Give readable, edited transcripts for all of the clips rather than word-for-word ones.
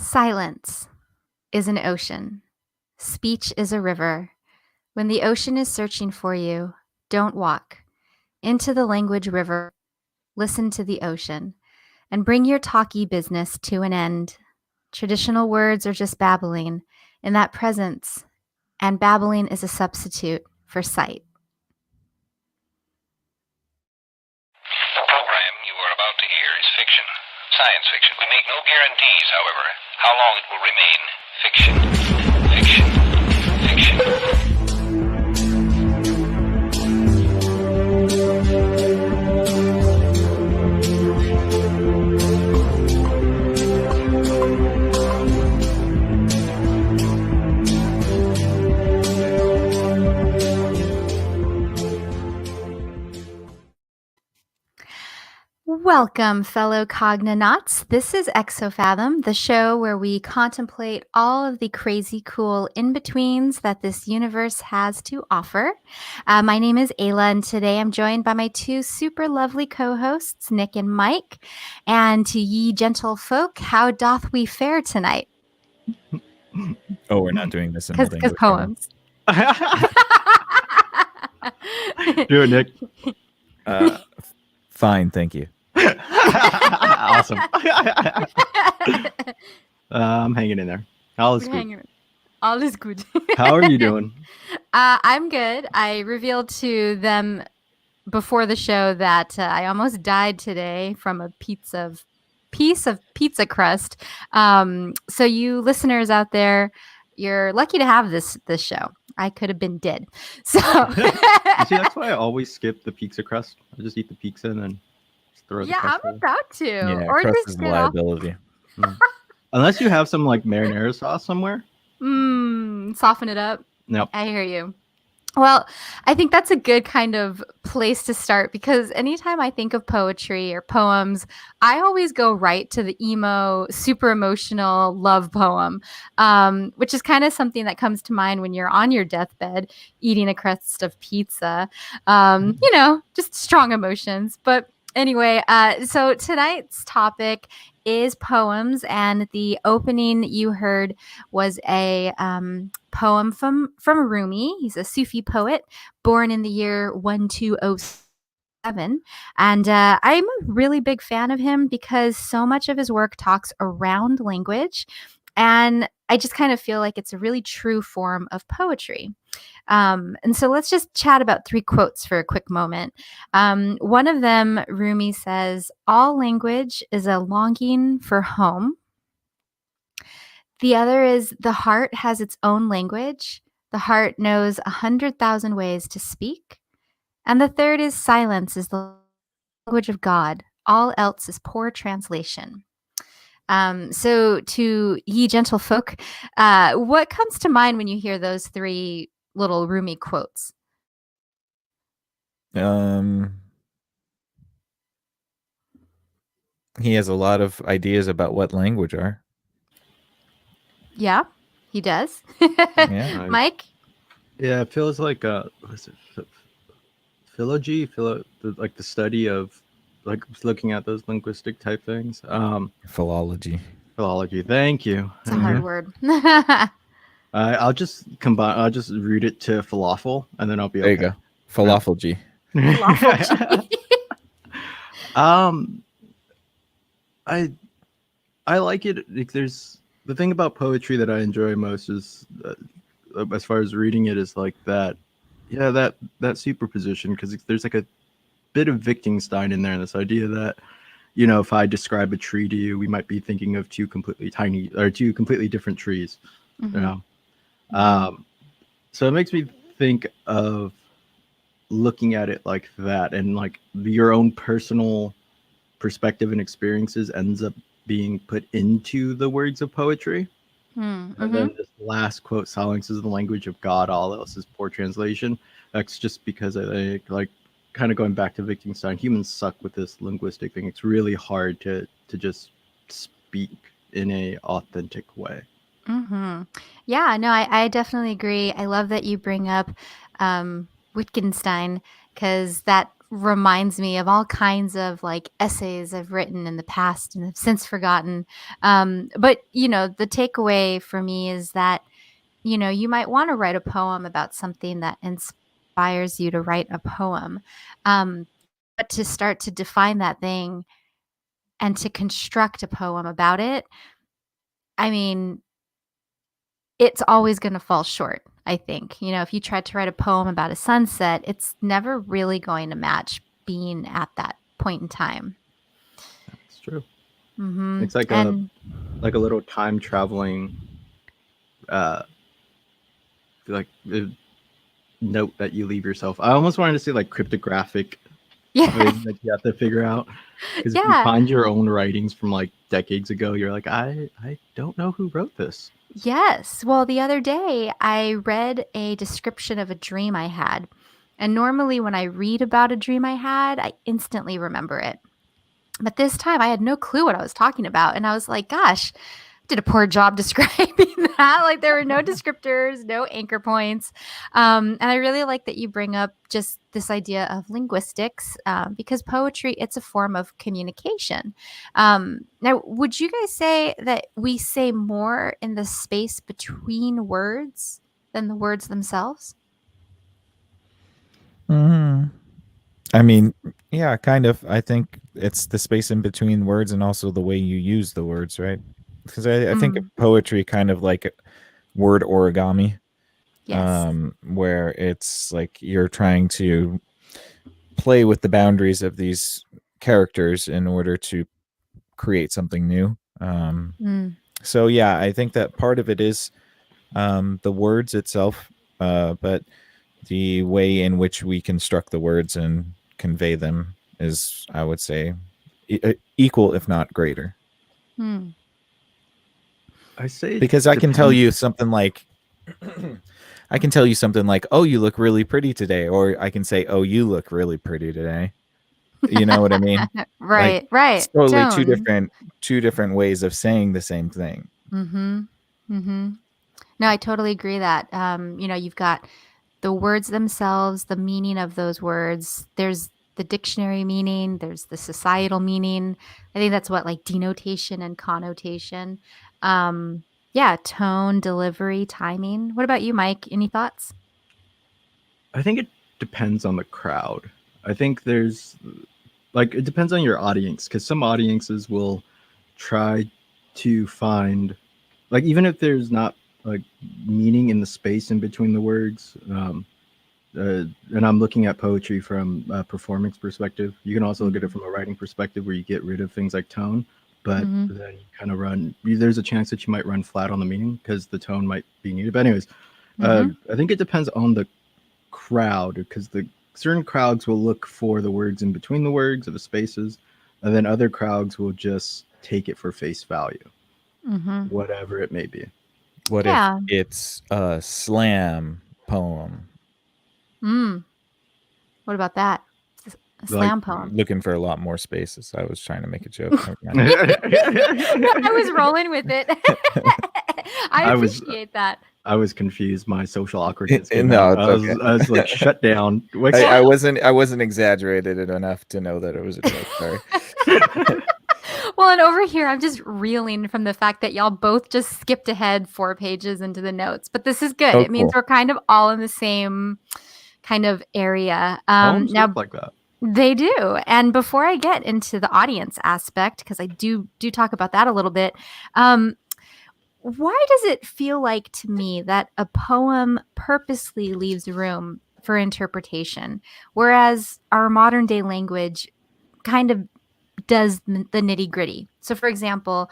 Silence is an ocean. Speech is a river. When the ocean is searching for you, don't walk. Into the language river, listen to the ocean, and bring your talky business to an end. Traditional words are just babbling in that presence, and babbling is a substitute for sight. The program you are about to hear is fiction, science fiction. We make no guarantees, however, how long it will remain fiction. Welcome, fellow cognonauts. This is Exofathom, the show where we contemplate all of the crazy cool in-betweens that this universe has to offer. My name is Ayla, and today I'm joined by my two super lovely co-hosts, Nick and Mike. And to ye gentle folk, how doth we fare tonight? Oh, we're not doing this in Because poems. Do it, Nick. Fine, thank you. Awesome. I'm hanging in there. All is good. All is good. How are you doing? I'm good. I revealed to them before the show that I almost died today from a piece of pizza crust. So you listeners out there, you're lucky to have this show. I could have been dead. So see, that's why I always skip the pizza crust. I just eat the pizza and then just throw the crust I'm about to. Yeah, or crust just is a liability. Unless you have some like marinara sauce somewhere. Soften it up. Nope. I hear you. Well, I think that's a good kind of place to start because anytime I think of poetry or poems, I always go right to the emo, super emotional love poem, which is kind of something that comes to mind when you're on your deathbed eating a crust of pizza. Just strong emotions. But anyway, so tonight's topic is poems, and the opening you heard was a poem from Rumi. He's a Sufi poet born in the year 1207. And I'm a really big fan of him because so much of his work talks around language. And I just kind of feel like it's a really true form of poetry. And so let's just chat about three quotes for a quick moment. One of them, Rumi says, "All language is a longing for home." The other is, "The heart has its own language. The heart knows 100,000 ways to speak." And the third is, "Silence is the language of God. All else is poor translation." So to ye gentle folk, what comes to mind when you hear those three little Rumi quotes? He has a lot of ideas about what language are. Yeah, he does. Yeah. Mike? Yeah, it feels like philology, like the study of like looking at those linguistic type things. Philology. Philology. Thank you. It's a hard word. I'll just combine. I'll just root it to falafel, and then I'll be there okay. You go. Falafelgy. I like it. Like, there's the thing about poetry that I enjoy most is, as far as reading it, is like that. Yeah, that superposition, because there's like a bit of Wittgenstein in there, and this idea that, if I describe a tree to you, we might be thinking of two completely different trees. Mm-hmm. So it makes me think of looking at it like that, and like your own personal perspective and experiences ends up being put into the words of poetry. Mm-hmm. And then this last quote, "Silence is the language of God, all else is poor translation." That's just because I think, like, kind of going back to Wittgenstein, humans suck with this linguistic thing. It's really hard to just speak in a authentic way. Mm-hmm. Yeah, no, I definitely agree. I love that you bring up Wittgenstein, because that reminds me of all kinds of like essays I've written in the past and have since forgotten. But the takeaway for me is that, you might want to write a poem about something that inspires you to write a poem. But to start to define that thing and to construct a poem about it, I mean, it's always going to fall short, I think. If you try to write a poem about a sunset, it's never really going to match being at that point in time. It's true. Mm-hmm. It's like a little time traveling like note that you leave yourself. I almost wanted to say like cryptographic thing that you have to figure out. Because if you find your own writings from like decades ago, you're like, I don't know who wrote this. Yes. Well, the other day I read a description of a dream I had. And normally when I read about a dream I had, I instantly remember it. But this time I had no clue what I was talking about. And I was like, gosh, I did a poor job describing that. Like there were no descriptors, no anchor points. And I really like that you bring up just this idea of linguistics because poetry, it's a form of communication. Now, would you guys say that we say more in the space between words than the words themselves? I mean, yeah, kind of. I think it's the space in between words and also the way you use the words, right? Because I think of poetry kind of like word origami. Yes. Where it's like you're trying to play with the boundaries of these characters in order to create something new. So yeah, I think that part of it is the words itself, but the way in which we construct the words and convey them is, I would say, equal, if not greater. I say because I can tell you something like, oh, you look really pretty today, or I can say, oh, you look really pretty today. You know what I mean? Right, right. It's totally Tone. two different ways of saying the same thing. No, I totally agree that you've got the words themselves, the meaning of those words. There's the dictionary meaning, there's the societal meaning. I think that's what like denotation and connotation. Tone, delivery, timing. What about you, Mike? Any thoughts? I think it depends on the crowd. I think there's like, it depends on your audience, because some audiences will try to find, like, even if there's not like meaning in the space in between the words, and I'm looking at poetry from a performance perspective. You can also look at it from a writing perspective where you get rid of things like tone, but then you kind of there's a chance that you might run flat on the meaning because the tone might be needed. But anyways, I think it depends on the crowd, because the certain crowds will look for the words in between the words or the spaces, and then other crowds will just take it for face value, whatever it may be. What if it's a slam poem? What about that? A slam poem. Looking for a lot more spaces. I was trying to make a joke. I was rolling with it. I appreciate that. I was confused. My social awkwardness. No, I was like shut down. I wasn't exaggerated enough to know that it was a joke. Sorry. Well, and over here, I'm just reeling from the fact that y'all both just skipped ahead 4 pages into the notes. But this is good. It means we're kind of all in the same kind of area. Now, like that. They do. And before I get into the audience aspect, because I do talk about that a little bit, why does it feel like to me that a poem purposely leaves room for interpretation, whereas our modern day language kind of does the nitty gritty? So for example,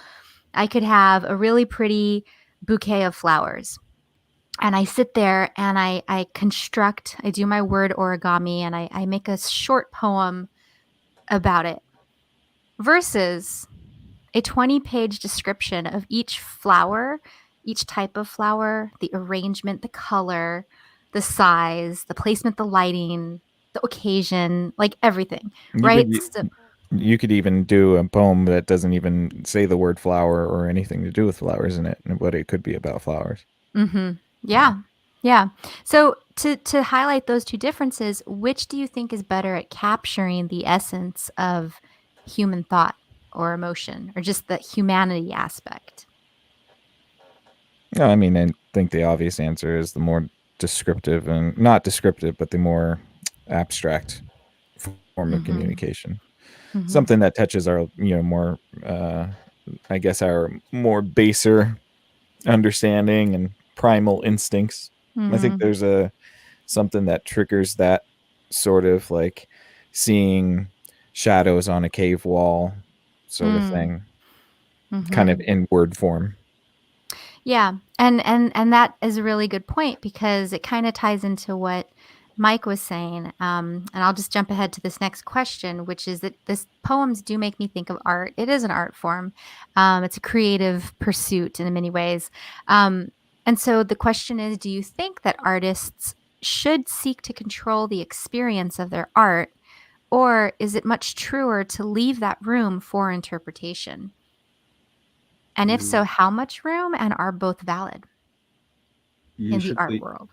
I could have a really pretty bouquet of flowers, and I sit there and I do my word origami, and I make a short poem about it, versus a 20-page description of each flower, each type of flower, the arrangement, the color, the size, the placement, the lighting, the occasion, like everything, right? You could even do a poem that doesn't even say the word flower or anything to do with flowers in it, but it could be about flowers. Yeah. So to highlight those two differences, which do you think is better at capturing the essence of human thought or emotion, or just the humanity aspect? No, I mean, I think the obvious answer is the more descriptive, and not descriptive, but the more abstract form of Mhm. communication. Mhm. Something that touches our, more, I guess, our more baser understanding and primal instincts. I think Mhm. there's something that triggers that sort of like seeing shadows on a cave wall sort of Mm. thing, kind of Mhm. in word form. Yeah, and that is a really good point because it kinda ties into what Mike was saying, and I'll just jump ahead to this next question, which is that this poems do make me think of art. It is an art form. It's a creative pursuit in many ways. Um, and so the question is, do you think that artists should seek to control the experience of their art, or is it much truer to leave that room for interpretation? And if so, You how much room, and are both valid you in the should art leave world?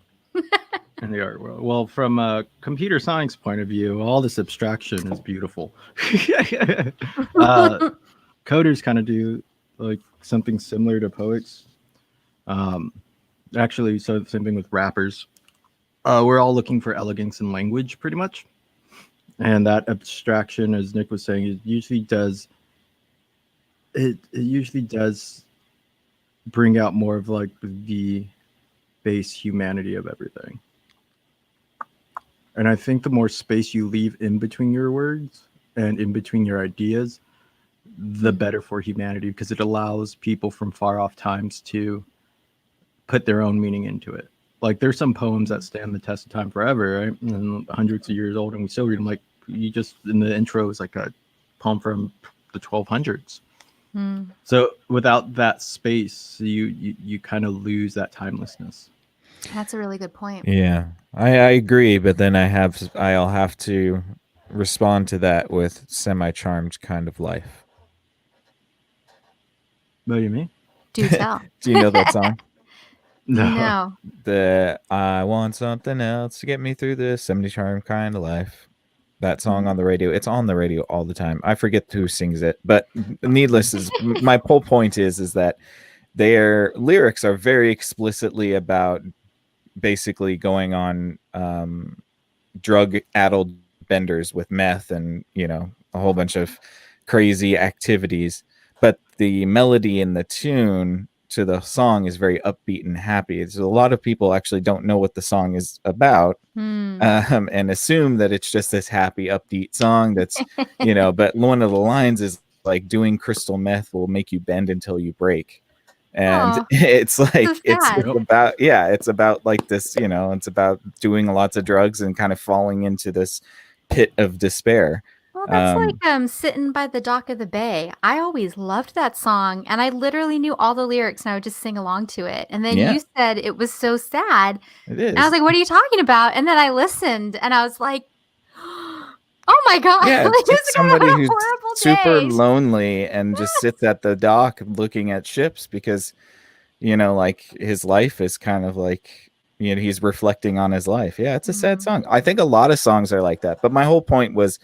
in the art world. Well, from a computer science point of view, all this abstraction is beautiful. uh, Coders kind of do like something similar to poets. Um, Actually, so the same thing with rappers. We're all looking for elegance in language, pretty much, and that abstraction, as Nick was saying, it usually does bring out more of like the base humanity of everything. And I think the more space you leave in between your words and in between your ideas, the Mhm. better for humanity, because it allows people from far off times to put their own meaning into it. Like there's some poems that stand the test of time forever, right? And hundreds of years old, and we still read them. Like you just in the intro is like a poem from the 1200s. Mm, So without that space, you kind of lose that timelessness. that's a really good point. Yeah, I agree, but then I'll have to respond to that with semi-charmed kind of life. What do you mean? Do tell. Do you know that song? No. No. The I want something else to get me through this semi-charmed kind of life. That song on the radio. It's on the radio all the time. I forget who sings it, but needless is my whole point is that their lyrics are very explicitly about basically going on drug-addled benders with meth and a whole bunch of crazy activities. But the melody and the tune to the song is very upbeat and happy. It's a lot of people actually don't know what the song is about, Mm. and assume that it's just this happy, upbeat song that's, but one of the lines is like, doing crystal meth will make you bend until you break. And Aw, it's so like, it's sad. Yep. about, yeah, it's about like this, it's about doing lots of drugs and kind of falling into this pit of despair. Well, that's like, Um, Sitting by the Dock of the Bay. I always loved that song, and I literally knew all the lyrics, and I would just sing along to it, and then yeah, you said it was so sad, it and I was is. like, "What are you talking about?" And then I listened, and I was like, "Oh my god, Yeah, it's like, just this guy had somebody a who's horrible super day." lonely and just sits at the dock looking at ships because, like his life is kind of like, he's reflecting on his life. Yeah, it's a sad Mm, song. I think a lot of songs are like that. But my whole point was,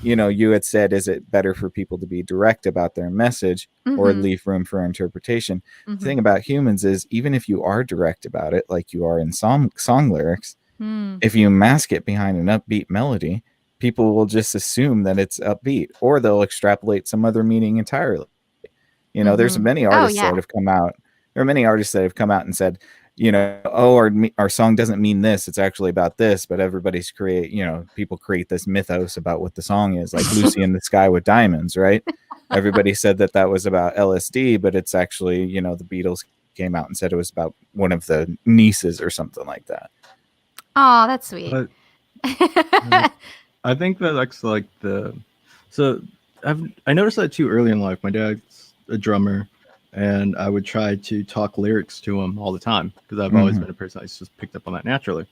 you had said, is it better for people to be direct about their message or mhm, leave room for interpretation? The thing mhm, about humans is, even if you are direct about it, like you are in song lyrics, mm, if you mask it behind an upbeat melody, people will just assume that it's upbeat, or they'll extrapolate some other meaning entirely. There's mhm. many Oh, artists yeah. that have come out. There are many artists that have come out and said, oh, our song doesn't mean this. It's actually about this. But people create this mythos about what the song is, like Lucy in the Sky with Diamonds, right? Everybody said that was about LSD, but it's actually, the Beatles came out and said it was about one of the nieces or something like that. Aw, that's sweet. But I think that that's like so I noticed that too early in life. My dad's a drummer, and I would try to talk lyrics to him all the time because I've always Mhm. been a person that's just picked up on that naturally.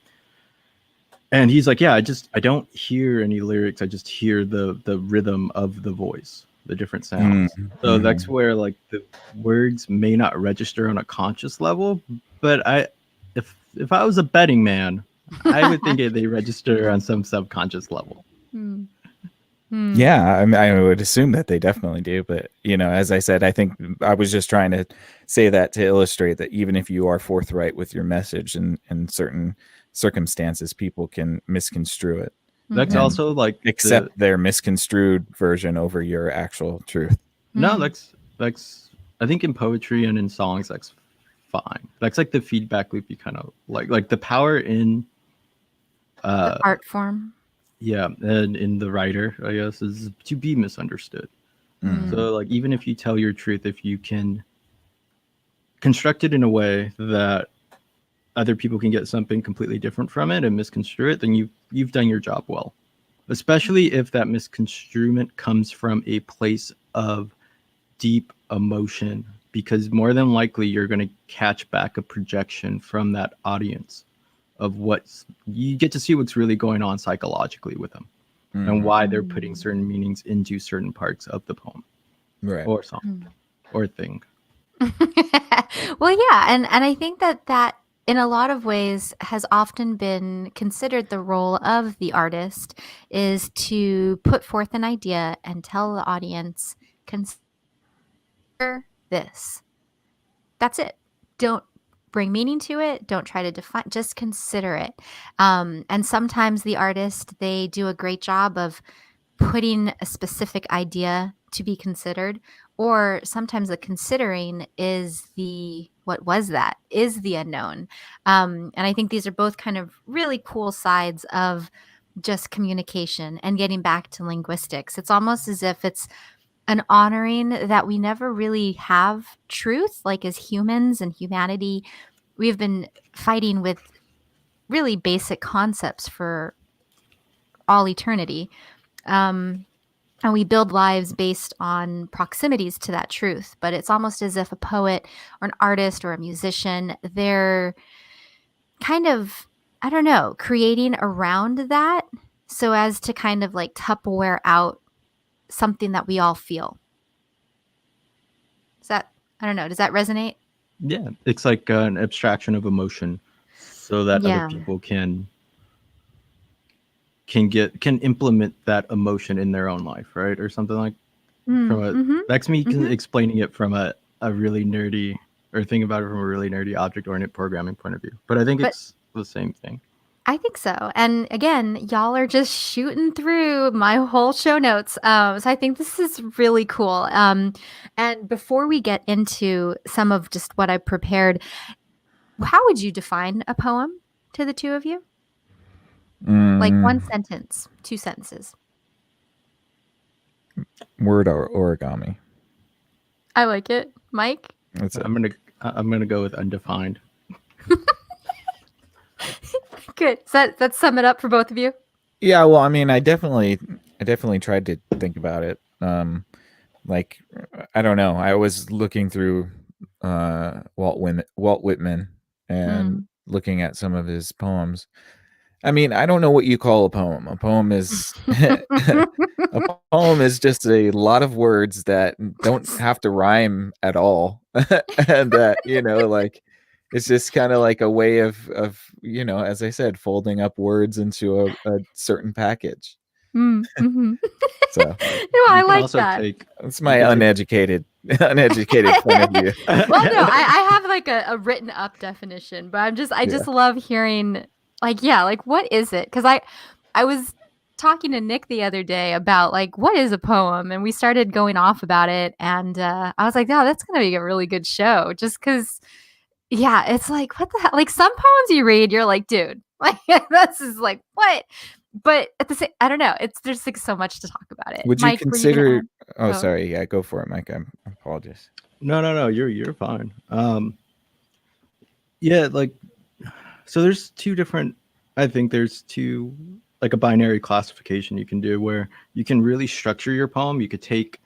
And he's like, "Yeah, I don't hear any lyrics. I just hear the rhythm of the voice, the different sounds." So that's Mhm. where like the words may not register on a conscious level, but if I was a betting man, I would think they register on some subconscious level. Hmm. Yeah, I mean, I would assume that they definitely do, but as I said, I think I was just trying to say that to illustrate that even if you are forthright with your message in certain circumstances, people can misconstrue it. That's And also like accept their misconstrued version over your actual truth. No, that's I think in poetry and in songs that's fine. That's like the feedback loop you kind of like the power in The art form. yeah, and in the writer, I guess, is to be misunderstood. So like even if you tell your truth, if you can construct it in a way that other people can get something completely different from it and misconstrue it, then you've done your job well. Especially if that misconstruement comes from a place of deep emotion, because more than likely you're going to catch back a projection from that audience of what's you get to see what's really going on psychologically with them and why they're putting certain meanings into certain parts of the poem, right, or song or thing. Well, yeah, and I think that in a lot of ways has often been considered the role of the artist is to put forth an idea and tell the audience, consider this. That's it. Don't bring meaning to it. Don't try to define, just consider it. And sometimes the artist, they do a great job of putting a specific idea to be considered, or sometimes the considering is the unknown. And I think these are both kind of really cool sides of just communication and getting back to linguistics. It's almost as if it's an honoring that we never really have truth. Like as humans and humanity, we've been fighting with really basic concepts for all eternity. And we build lives based on proximities to that truth. But it's almost as if a poet or an artist or a musician, they're kind of, I don't know, creating around that so as to kind of like Tupperware out something that we all feel. Is that, I don't know, does that resonate? Yeah, it's like an abstraction of emotion so that other people can implement that emotion in their own life, right? Or something like that's me explaining it from a really nerdy, or thinking about it from a really nerdy object-oriented programming point of view. But I think it's the same thing. I think so. And again, y'all are just shooting through my whole show notes. So I think this is really cool. And before we get into some of just what I prepared, how would you define a poem to the two of you? Like one sentence, 2 sentences. Word or origami. I like it. Mike? I'm gonna go with undefined. Good. So that sum it up for both of you? Yeah, well, I mean, I definitely tried to think about it. Like, I don't know. I was looking through Walt Whitman and looking at some of his poems. I mean, I don't know what you call a poem. A poem is a poem is just a lot of words that don't have to rhyme at all, and that like. It's just kind of like a way of as I said, folding up words into a certain package. So I like that. That's my uneducated point of view. Well, no, I have like a written up definition, but I just love hearing like what is it? Because I was talking to Nick the other day about like what is a poem, and we started going off about it, and I was like, oh, that's gonna be a really good show, just because. Yeah, it's like, what the hell? Like some poems you read, you're like, dude, like this is like what? But at the same, I don't know. There's like so much to talk about it. Would Mike, you consider? Oh, sorry. Yeah, go for it, Mike. I apologize. No. You're fine. Yeah, like so. There's two different. I think there's two like a binary classification you can do where you can really structure your poem. You could take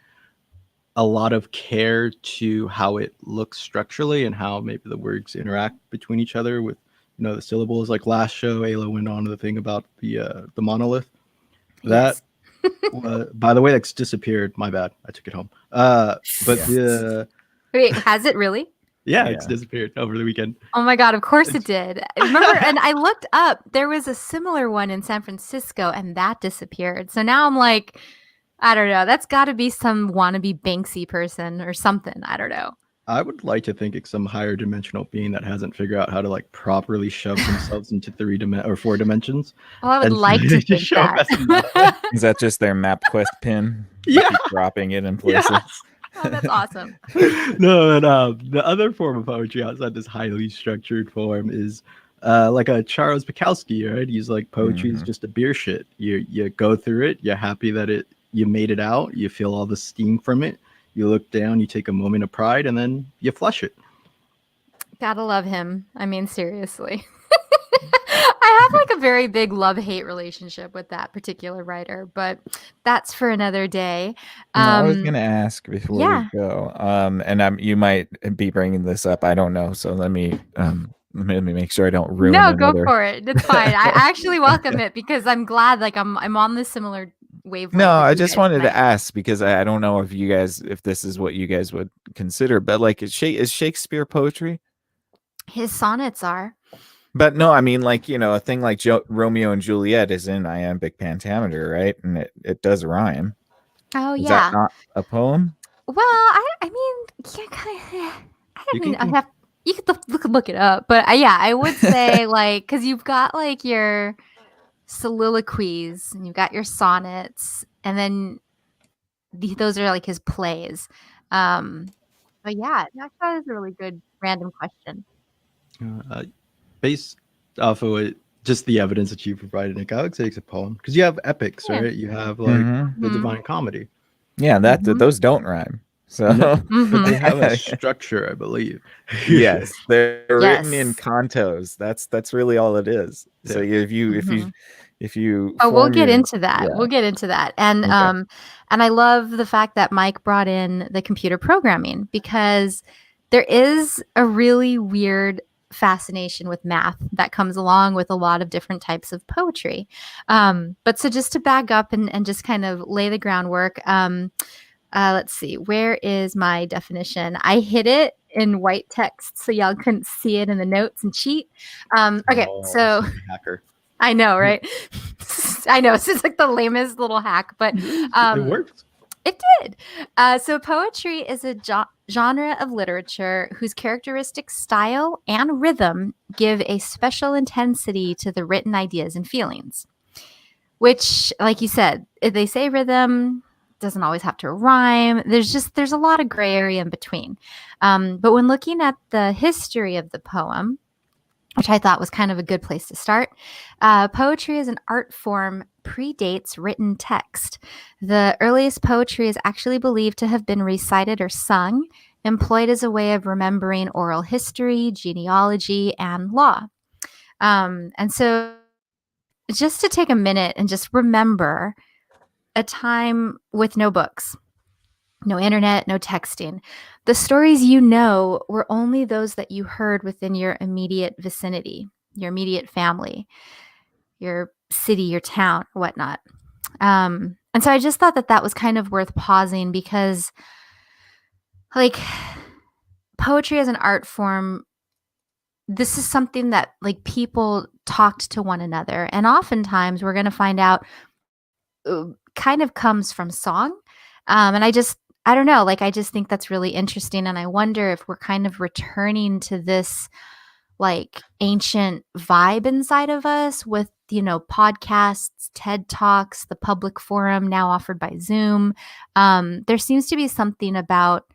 a lot of care to how it looks structurally and how maybe the words interact between each other with the syllables. Like last show, Ayla went on to the thing about the monolith. Yes. That by the way, that's disappeared. My bad. I took it home. But wait, has it really? Yeah, Yeah. it's disappeared over the weekend. Oh my God, of course it It's- did. Remember, and I looked up, there was a similar one in San Francisco and that disappeared. So now I'm like, I don't know. That's got to be some wannabe Banksy person or something. I don't know. I would like to think it's some higher dimensional being that hasn't figured out how to like properly shove themselves into 4 dimensions. Well, I would And like to they think show up as another. that. Is that just their MapQuest pin? Yeah. Keep dropping it in places. Yes. Oh, that's awesome. No, and the other form of poetry outside this highly structured form is like a Charles Bukowski, right? He's like poetry is Mhm. just a beer shit. You go through it, you're happy that you made it out, you feel all the steam from it. You look down, you take a moment of pride, and then you flush it. Gotta love him. I mean, seriously. I have like a very big love-hate relationship with that particular writer, but that's for another day. I was gonna ask before yeah. we go, and you might be bringing this up. I don't know, so let me make sure I don't ruin. No, go another. for it. It's fine. I actually welcome it because I'm glad like I'm on this similar wavelength. No, with I you just guys wanted to tonight. ask because I don't know if this is what you guys would consider, but like is Shakespeare poetry? His sonnets are. But no, I mean like, a thing like Romeo and Juliet is in iambic pentameter, right? And it does rhyme. Oh Is yeah. that not a poem? Well, I mean, yeah, kind of. I You mean, can- you could look it up, but yeah, I would say like because you've got like your soliloquies and you've got your sonnets, and then those are like his plays. But yeah, that is a really good random question. Based off of it, just the evidence that you provided, Nick, I would say it's a poem because you have epics, Yeah. right? You have like Mhm. the Mhm. Divine Comedy, Yeah, Mhm. those don't rhyme. So No. but Mhm. they have a structure, I believe. yes, they're written in Yes. cantos. That's really all it is. So Yeah. if you Oh, we'll form get your- into that. yeah. We'll get into that. And Okay. and I love the fact that Mike brought in the computer programming because there is a really weird fascination with math that comes along with a lot of different types of poetry. But so just to back up and just kind of lay the groundwork, let's see, where is my definition? I hid it in white text so y'all couldn't see it in the notes and cheat. Okay, Oh, so such a hacker. I know, right? I know. This is like the lamest little hack, but It worked. it did. So poetry is a genre of literature whose characteristic style and rhythm give a special intensity to the written ideas and feelings. Which, like you said, if they say rhythm, doesn't always have to rhyme. There's a lot of gray area in between. But when looking at the history of the poem, which I thought was kind of a good place to start. Poetry as an art form predates written text. The earliest poetry is actually believed to have been recited or sung, employed as a way of remembering oral history, genealogy, and law. And so, just to take a minute and just remember a time with no books, no internet, no texting. The stories you know were only those that you heard within your immediate vicinity, your immediate family, your city, your town, or whatnot. And so I just thought that was kind of worth pausing because, like, poetry as an art form, this is something that, like, people talked to one another. And oftentimes we're going to find out kind of comes from song. And I don't know, like, I just think that's really interesting. And I wonder if we're kind of returning to this like ancient vibe inside of us with, podcasts, TED Talks, the public forum now offered by Zoom. There seems to be something about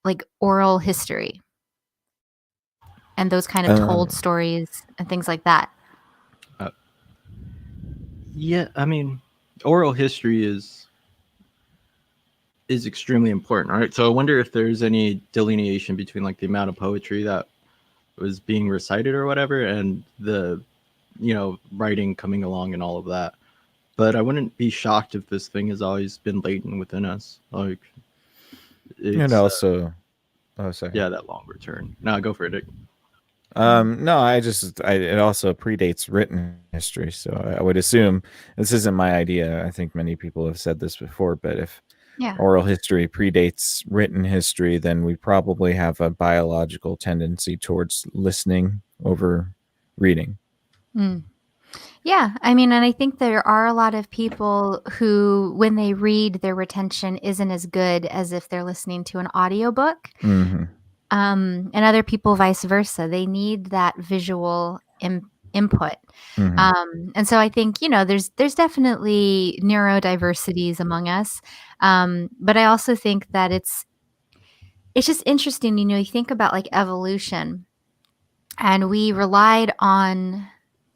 like oral history and those kind of told stories and things like that. Yeah, I mean, oral history is extremely important, right? So I wonder if there's any delineation between like the amount of poetry that was being recited or whatever and the writing coming along and all of that. But I wouldn't be shocked if this thing has always been latent within us. Like And also sorry. yeah, that long return. No, go for it, Dick. No, it also predates written history, so I would assume this isn't my idea. I think many people have said this before, but if Yeah. oral history predates written history, then we probably have a biological tendency towards listening over reading. Mm. Yeah, I mean, and I think there are a lot of people who, when they read, their retention isn't as good as if they're listening to an audiobook. Mm-hmm. And other people vice versa. They need that visual input. Mm-hmm. And so I think, there's definitely neurodiversities among us. But I also think that it's just interesting, you think about like evolution, and we relied on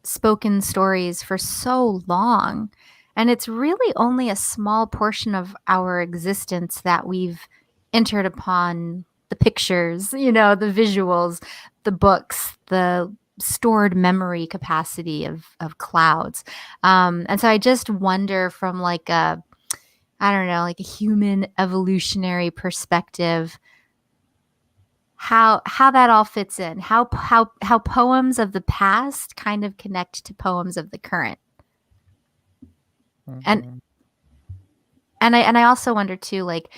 spoken stories for so long, and it's really only a small portion of our existence that we've entered upon the pictures, the visuals, the books, the stored memory capacity of clouds. And so I just wonder, from like I don't know, like a human evolutionary perspective, how that all fits in, how poems of the past kind of connect to poems of the current. And I also wonder too, like,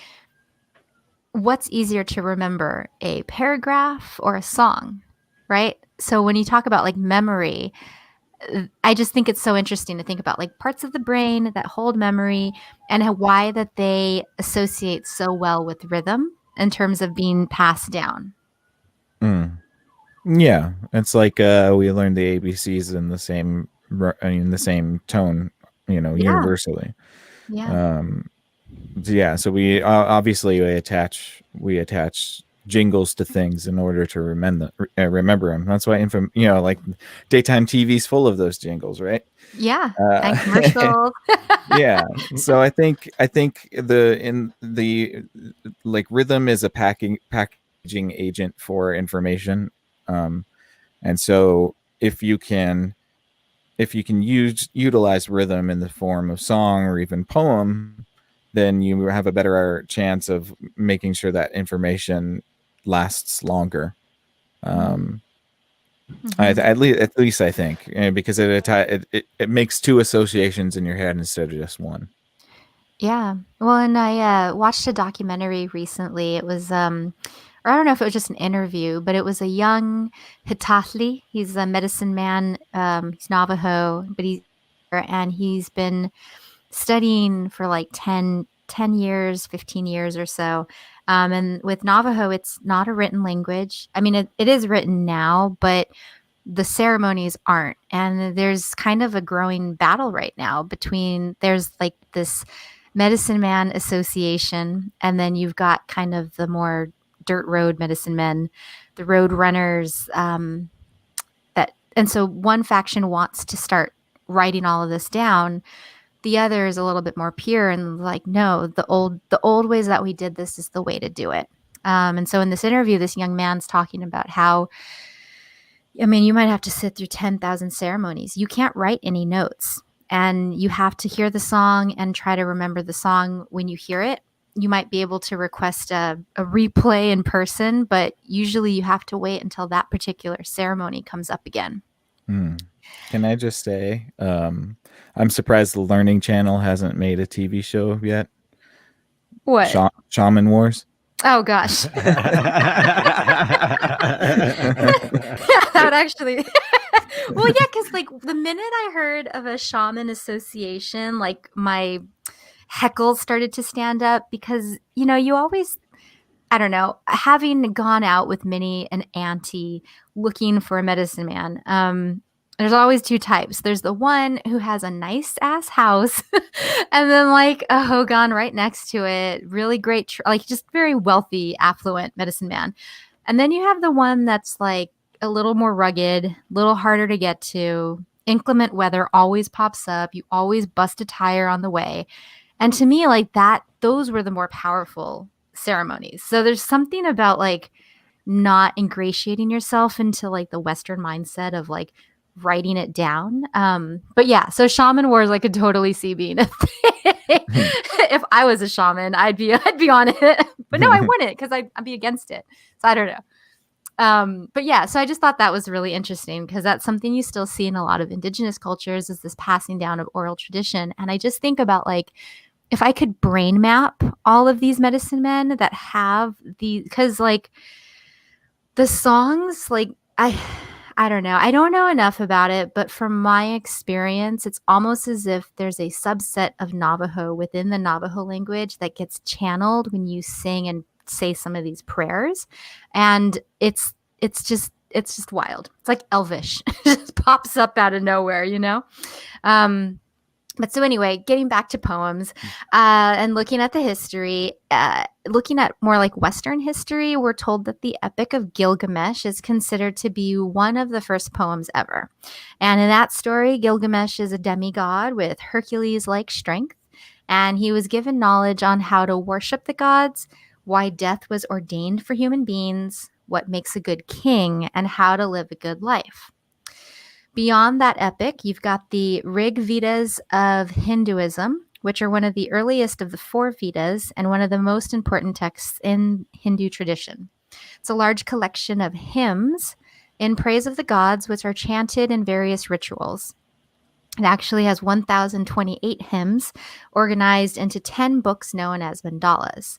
what's easier to remember, a paragraph or a song, right? So when you talk about like memory, I just think it's so interesting to think about like parts of the brain that hold memory, and why that they associate so well with rhythm in terms of being passed down. Yeah, it's like we learned the ABCs in the same tone, Yeah. universally. Yeah. Yeah, so we obviously we attach jingles to things in order to remember them. That's why like daytime TV's full of those jingles, right? Yeah. And commercials. Yeah. So I think the like rhythm is a packaging agent for information. And so if you can utilize rhythm in the form of song or even poem, then you have a better chance of making sure that information lasts longer. At least I think, because it makes two associations in your head instead of just one. Yeah. Well, and I watched a documentary recently. It was, or I don't know if it was just an interview, but it was a young Hitatli. He's a medicine man. He's Navajo, but he's been studying for like 10 years, 15 years or so. And with Navajo, it's not a written language. I mean, it is written now, but the ceremonies aren't. And there's kind of a growing battle right now there's like this medicine man association, and then you've got kind of the more dirt road medicine men, the road runners, and so one faction wants to start writing all of this down. The other is a little bit more pure and like, no, the old ways that we did this is the way to do it. And so in this interview, this young man's talking about how, I mean, you might have to sit through 10,000 ceremonies. You can't write any notes, and you have to hear the song and try to remember the song when you hear it. You might be able to request a replay in person, but usually you have to wait until that particular ceremony comes up again. Can I just say, I'm surprised the Learning Channel hasn't made a TV show yet. What? Shaman Wars. Oh gosh. That would actually well, yeah, because like the minute I heard of a shaman association, like my heckles started to stand up, because you always, I don't know, having gone out with many an auntie looking for a medicine man, there's always two types. There's the one who has a nice ass house and then like a hogan right next to it, really great, like just very wealthy, affluent medicine man. And then you have the one that's like a little more rugged, a little harder to get to. Inclement weather always pops up. You always bust a tire on the way. And to me, like that, those were the more powerful ceremonies. So there's something about like not ingratiating yourself into like the Western mindset of like writing it down. But yeah, so Shaman Wars, I could totally see being a thing. If I was a shaman, I'd be on it. But no, I wouldn't, because I'd be against it. So I don't know. But yeah, so I just thought that was really interesting, because that's something you still see in a lot of indigenous cultures, is this passing down of oral tradition. And I just think about like if I could brain map all of these medicine men that have because like the songs, like I don't know. I don't know enough about it, but from my experience, it's almost as if there's a subset of Navajo within the Navajo language that gets channeled when you sing and say some of these prayers. And it's just wild. It's like Elvish. It just pops up out of nowhere, you know? But so anyway, getting back to poems and looking at the history, looking at more like Western history, we're told that the Epic of Gilgamesh is considered to be one of the first poems ever. And in that story, Gilgamesh is a demigod with Hercules-like strength, and he was given knowledge on how to worship the gods, why death was ordained for human beings, what makes a good king, and how to live a good life. Beyond that epic, you've got the Rig Vedas of Hinduism, which are one of the earliest of the 4 Vedas and one of the most important texts in Hindu tradition. It's a large collection of hymns in praise of the gods, which are chanted in various rituals. It actually has 1,028 hymns organized into 10 books known as mandalas.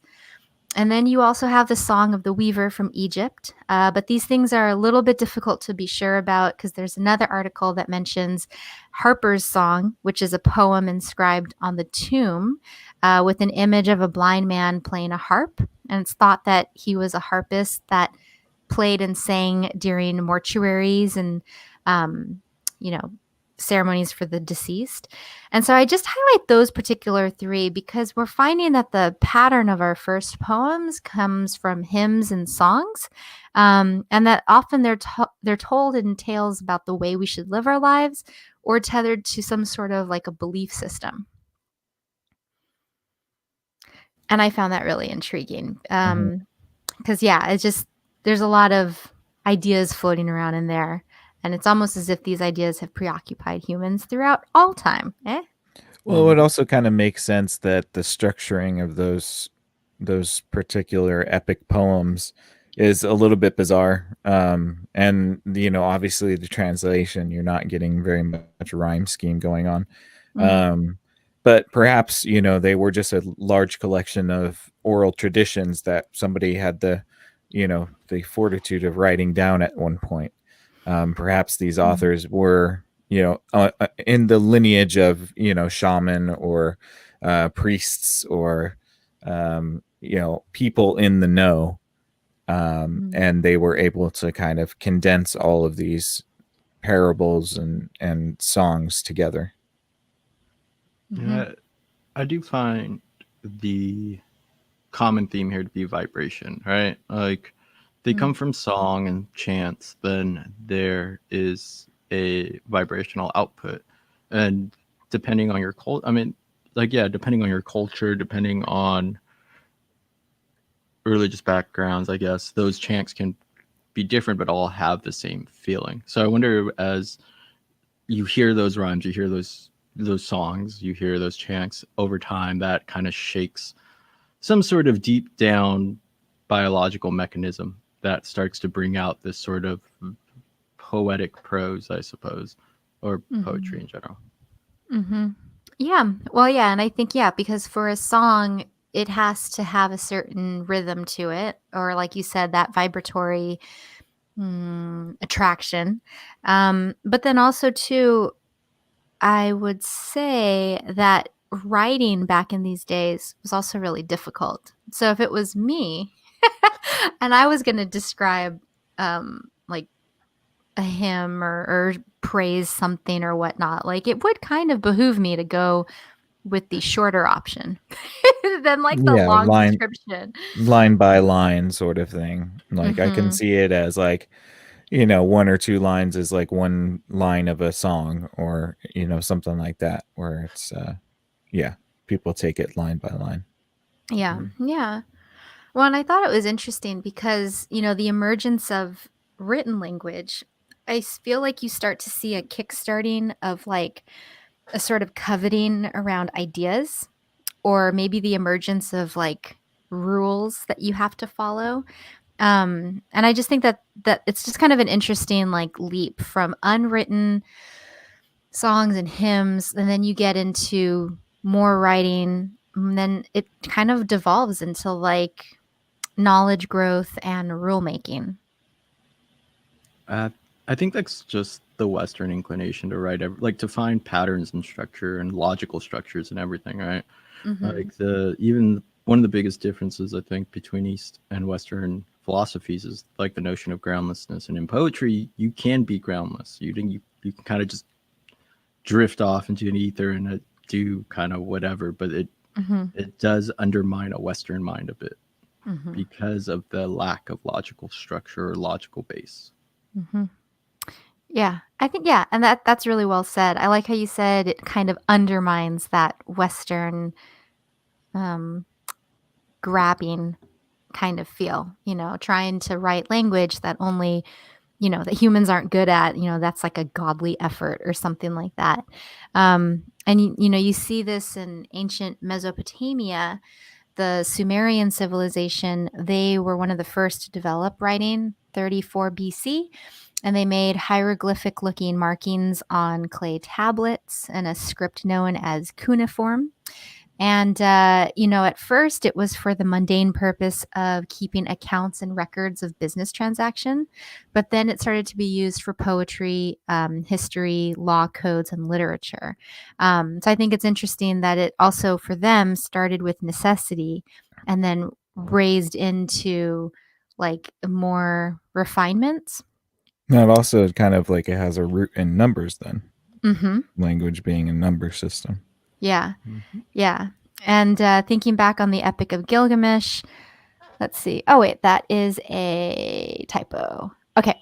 And then you also have the Song of the Weaver from Egypt. But these things are a little bit difficult to be sure about because there's another article that mentions Harper's Song, which is a poem inscribed on the tomb with an image of a blind man playing a harp. And it's thought that he was a harpist that played and sang during mortuaries and, ceremonies for the deceased. And so I just highlight those particular 3 because we're finding that the pattern of our first poems comes from hymns and songs, and that often they're told in tales about the way we should live our lives or tethered to some sort of like a belief system. And I found that really intriguing because, it's just there's a lot of ideas floating around in there. And it's almost as if these ideas have preoccupied humans throughout all time. Well, it also kind of makes sense that the structuring of those particular epic poems is a little bit bizarre. And, obviously the translation, you're not getting very much rhyme scheme going on. But perhaps, they were just a large collection of oral traditions that somebody had the fortitude of writing down at one point. Perhaps these authors were, in the lineage of, shaman or priests or, people in the know. And they were able to kind of condense all of these parables and songs together. Yeah, I do find the common theme here to be vibration, right? Like, they come from song and chants, then there is a vibrational output. And depending on your depending on your culture, depending on religious backgrounds, I guess, those chants can be different, but all have the same feeling. So I wonder, as you hear those rhymes, you hear those songs, you hear those chants over time, that kind of shakes some sort of deep down biological mechanism that starts to bring out this sort of poetic prose, I suppose, or poetry in general. Yeah. Well, yeah. And I think, because for a song, it has to have a certain rhythm to it, or like you said, that vibratory attraction. But then also too, I would say that writing back in these days was also really difficult. So if it was me and I was going to describe like a hymn or praise something or whatnot, like it would kind of behoove me to go with the shorter option than like the long description. Line by line sort of thing. Like I can see it as like, 1 or 2 lines is like 1 line of a song or, something like that where it's, people take it line by line. Yeah. Yeah. Well, and I thought it was interesting because, the emergence of written language, I feel like you start to see a kickstarting of like a sort of coveting around ideas, or maybe the emergence of like rules that you have to follow. And I just think that it's just kind of an interesting like leap from unwritten songs and hymns, and then you get into more writing, then it kind of devolves into like knowledge growth and rulemaking. I think that's just the Western inclination to write, like to find patterns and structure and logical structures and everything, right? Like even one of the biggest differences I think between East and Western philosophies is like the notion of groundlessness. And in poetry, you can be groundless. You can kind of just drift off into an ether and do kind of whatever, but it does undermine a Western mind a bit because of the lack of logical structure or logical base. Yeah, I think, yeah, and that's really well said. I like how you said it kind of undermines that Western grabbing kind of feel, trying to write language that only, that humans aren't good at, that's like a godly effort or something like that. And, you see this in ancient Mesopotamia. The Sumerian civilization, they were one of the first to develop writing, 34 BC, and they made hieroglyphic-looking markings on clay tablets in a script known as cuneiform. And, at first it was for the mundane purpose of keeping accounts and records of business transaction, but then it started to be used for poetry, history, law codes, and literature. So I think it's interesting that it also for them started with necessity and then raised into like more refinements. Now it also kind of like it has a root in numbers then. Mm-hmm. Language being a number system. Yeah. Yeah. And thinking back on the Epic of Gilgamesh, let's see. Oh, wait, that is a typo. Okay.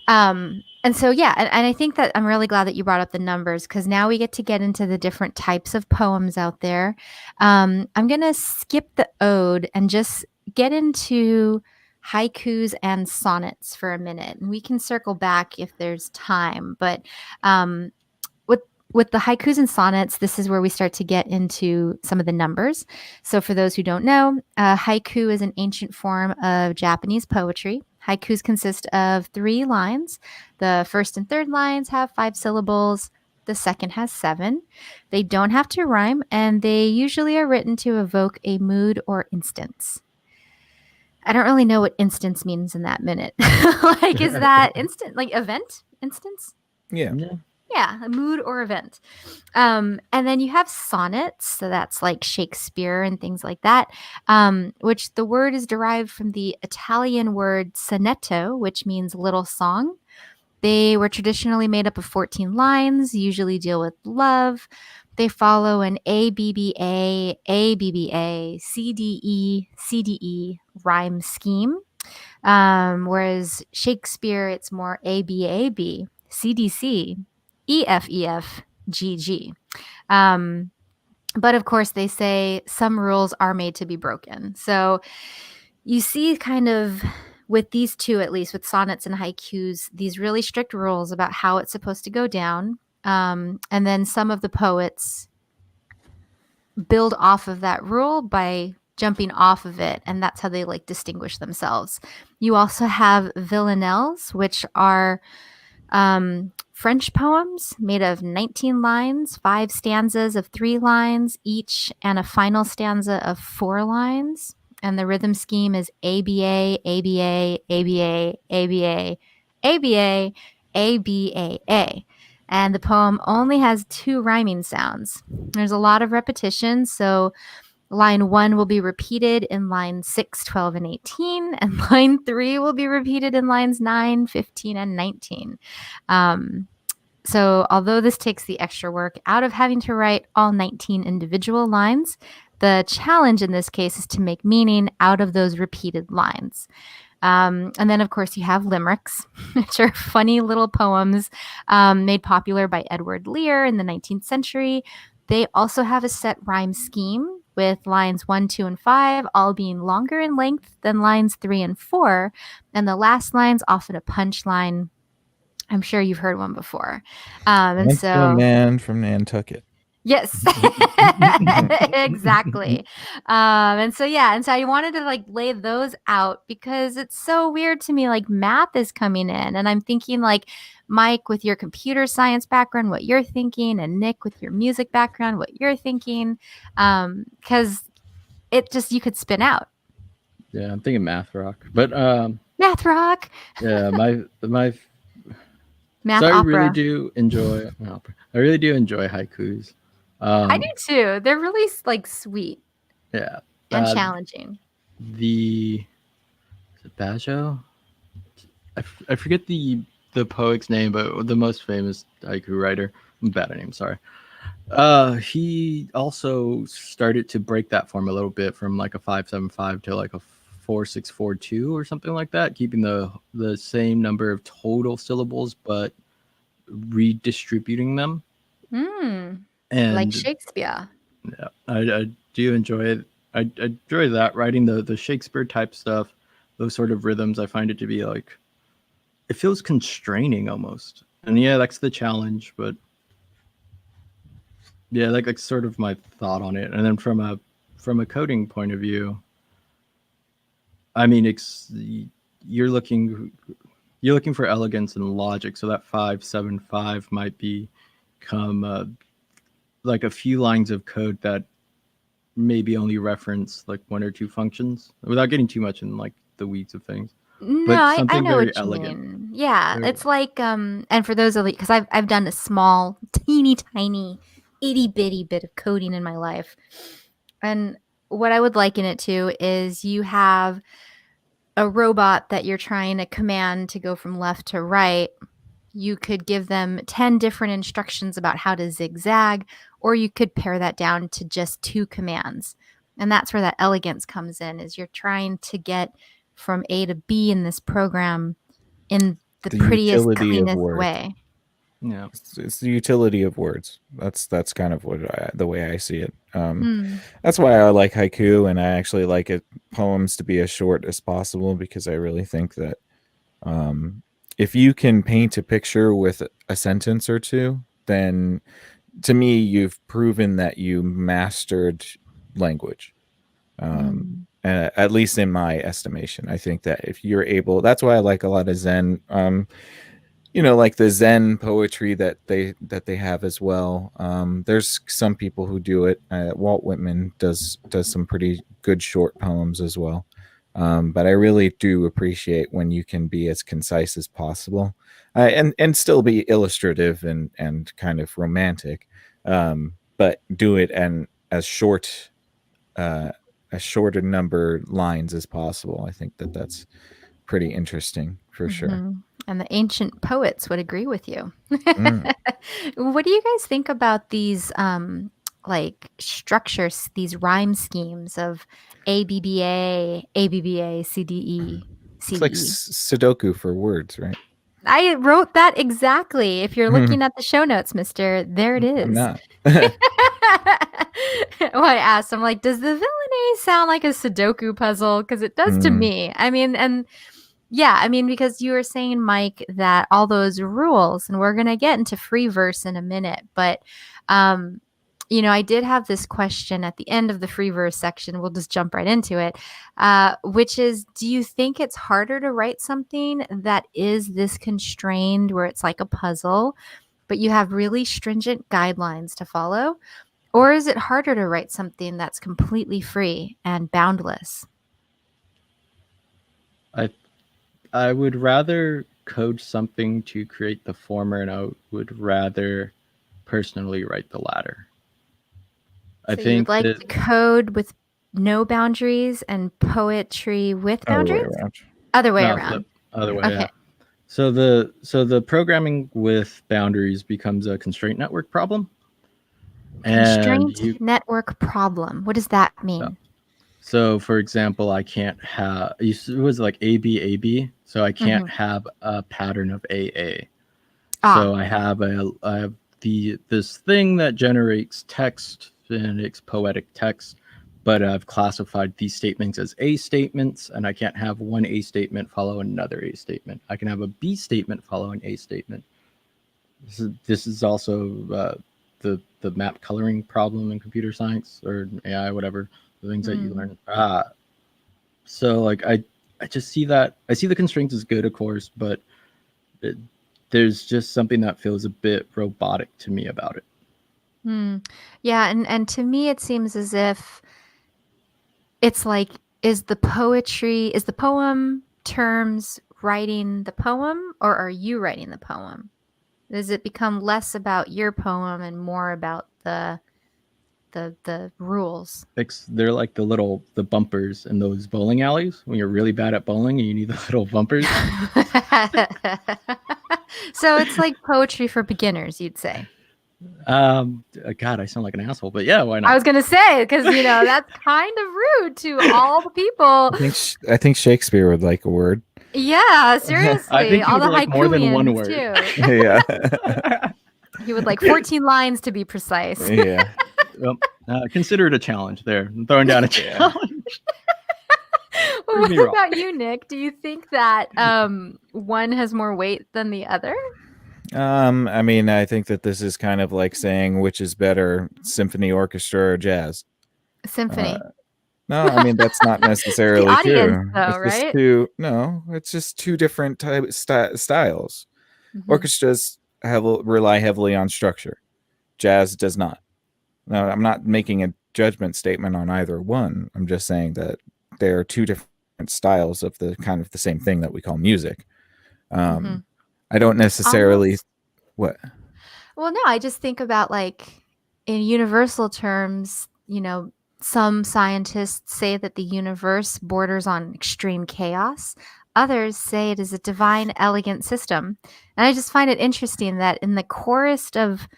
And so, yeah, and I think that I'm really glad that you brought up the numbers because now we get to get into the different types of poems out there. I'm going to skip the ode and just get into haikus and sonnets for a minute. And we can circle back if there's time. But with the haikus and sonnets, this is where we start to get into some of the numbers. So for those who don't know, haiku is an ancient form of Japanese poetry. Haikus consist of 3 lines. The first and third lines have 5 syllables. The second has 7. They don't have to rhyme, and they usually are written to evoke a mood or instance. I don't really know what instance means in that minute. Like, is that instant, like event, instance? Yeah. Yeah, a mood or event. And then you have sonnets, so that's like Shakespeare and things like that, which the word is derived from the Italian word sonetto, which means little song. They were traditionally made up of 14 lines, usually deal with love. They follow an ABBA, ABBA, CDE, CDE rhyme scheme, whereas Shakespeare, it's more ABAB, CDC, EFEF, GG. But of course, they say some rules are made to be broken. So you see kind of with these two, at least with sonnets and haikus, these really strict rules about how it's supposed to go down. And then some of the poets build off of that rule by jumping off of it. And that's how they like distinguish themselves. You also have villanelles, which are French poems made of 19 lines, 5 stanzas of 3 lines each, and a final stanza of 4 lines. And the rhythm scheme is ABA, ABA, ABA, ABA, ABA, ABAA. And the poem only has 2 rhyming sounds. There's a lot of repetition, so line 1 will be repeated in lines 6, 12, and 18, and line 3 will be repeated in lines 9, 15, and 19. So although this takes the extra work out of having to write all 19 individual lines, the challenge in this case is to make meaning out of those repeated lines. And then, of course, you have limericks, which are funny little poems made popular by Edward Lear in the 19th century. They also have a set rhyme scheme, with lines 1, 2, and 5 all being longer in length than lines 3 and 4, and the last line's often a punchline. I'm sure you've heard one before. And Once so, a man from Nantucket. yes, exactly. And so I wanted to like lay those out because it's so weird to me. Like math is coming in, and I'm thinking like Mike with your computer science background, what you're thinking, and Nick with your music background, what you're thinking. Because it just you could spin out. Yeah, I'm thinking math rock, but Math rock, yeah, my math so I really opera. do enjoy opera. I really do enjoy haikus. I do too. They're really like sweet Yeah, and challenging. the is it Basho? I forget the poet's name, but the most famous haiku writer. I'm bad at names, sorry. He also started to break that form a little bit from like a 5-7-5 to like a 4-6-4-2 or something like that, keeping the same number of total syllables but redistributing them. Like And Shakespeare. yeah, I do enjoy it. I enjoy that, writing the Shakespeare type stuff, those sort of rhythms. I find it to be like, it feels constraining almost. And yeah, that's the challenge, but yeah, like sort of my thought on it. And then from a coding point of view, I mean, you're looking for elegance and logic. So that 5-7-5 might become like a few lines of code that maybe only reference like one or two functions without getting too much in like the weeds of things. No, But I something know very what you elegant. mean. Yeah, Very- it's like and for those of you, because I've done a small, teeny tiny, itty bitty bit of coding in my life, and what I would liken it to is you have a robot that you're trying to command to go from left to right. You could give them 10 different instructions about how to zigzag, or you could pare that down to just 2 commands. And that's where that elegance comes in, is you're trying to get from A to B in this program in the prettiest, utility of cleanest words. way. Yeah. It's the utility of words. That's kind of the way I see it. That's why I like haiku, and I actually like poems to be as short as possible, because I really think that if you can paint a picture with a sentence or two, then to me you've proven that you mastered language. At least in my estimation, I think that if you're able, that's why I like a lot of Zen. Like the Zen poetry that they have as well. There's some people who do it. Walt Whitman does some pretty good short poems as well. But I really do appreciate when you can be as concise as possible, and still be illustrative and kind of romantic, but do it and as short a number lines as possible. I think that's pretty interesting for sure. And the ancient poets would agree with you. What do you guys think about these like structures, these rhyme schemes of ABBA, ABBA, CDE, It's like CDE? Sudoku for words, right? I wrote that exactly. If you're looking at the show notes, mister, there it is. I'm not. Well, I asked, I'm like, does the villainy sound like a Sudoku puzzle? Because it does to me. I mean, and yeah, I mean, because you were saying, Mike, that all those rules, and we're going to get into free verse in a minute, but, I did have this question at the end of the free verse section. We'll just jump right into it, which is, do you think it's harder to write something that is this constrained, where it's like a puzzle, but you have really stringent guidelines to follow? Or is it harder to write something that's completely free and boundless? I would rather code something to create the former, and I would rather personally write the latter. I So think you'd like to code with no boundaries and poetry with boundaries? Other way around. Other way, Okay. yeah. So the programming with boundaries becomes a constraint network problem. Constraint network problem. What does that mean? So, for example, I can't have, it was like AB, so I can't have a pattern of AA. So I have this thing that generates text, and it's poetic text, but I've classified these statements as A statements, and I can't have one A statement follow another A statement. I can have a B statement follow an A statement. This is also the map coloring problem in computer science or AI, whatever, the things that you learn. So like I just see that, I see the constraints as good, of course, but there's just something that feels a bit robotic to me about it. Yeah, and to me it seems as if it's like, is the poem terms writing the poem, or are you writing the poem? Does it become less about your poem and more about the rules? They're like the bumpers in those bowling alleys when you're really bad at bowling and you need the little bumpers. So it's like poetry for beginners, you'd say. God, I sound like an asshole, but yeah, why not? I was gonna say, because that's kind of rude to all the people. I think Shakespeare would like a word. Yeah, seriously, I think he all would the like more than one word. too. Yeah. He would like 14 lines to be precise. Yeah. Well, consider it a challenge there. I'm throwing down a challenge. Well, Prove me what wrong. about you, Nick? Do you think that one has more weight than the other? I mean, I think that this is kind of like saying which is better, symphony, orchestra, or jazz. Symphony. No, I mean that's not necessarily audience, true. though, It's just right? it's just two different styles. Mhm. Orchestras rely heavily on structure. Jazz does not. Now, I'm not making a judgment statement on either one. I'm just saying that there are two different styles of the kind of the same thing that we call music. Mhm. I don't necessarily Almost. what. Well, no, I just think about, like, in universal terms, some scientists say that the universe borders on extreme chaos. Others say it is a divine, elegant system. And I just find it interesting that in the chorus of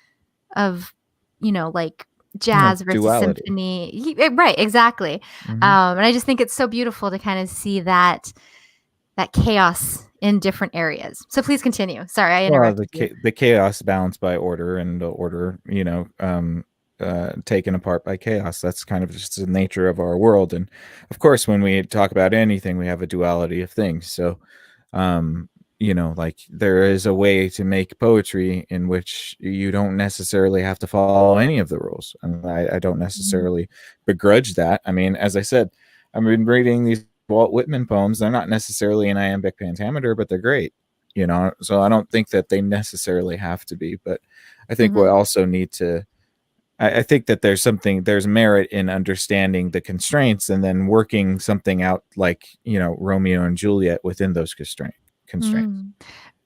like jazz versus Duality. symphony, right, exactly. Mhm. And I just think it's so beautiful to kind of see that chaos in different areas. So please continue. Sorry, I Well, interrupted you. the chaos balanced by order, and the order, taken apart by chaos. That's kind of just the nature of our world. And of course, when we talk about anything, we have a duality of things. So, like there is a way to make poetry in which you don't necessarily have to follow any of the rules. And I don't necessarily begrudge that. I mean, as I said, I've been reading these Walt Whitman poems. They're not necessarily in iambic pentameter, but they're great. So I don't think that they necessarily have to be, but I think we also need to. I think that there's merit in understanding the constraints and then working something out, like Romeo and Juliet within those constraints. Mm.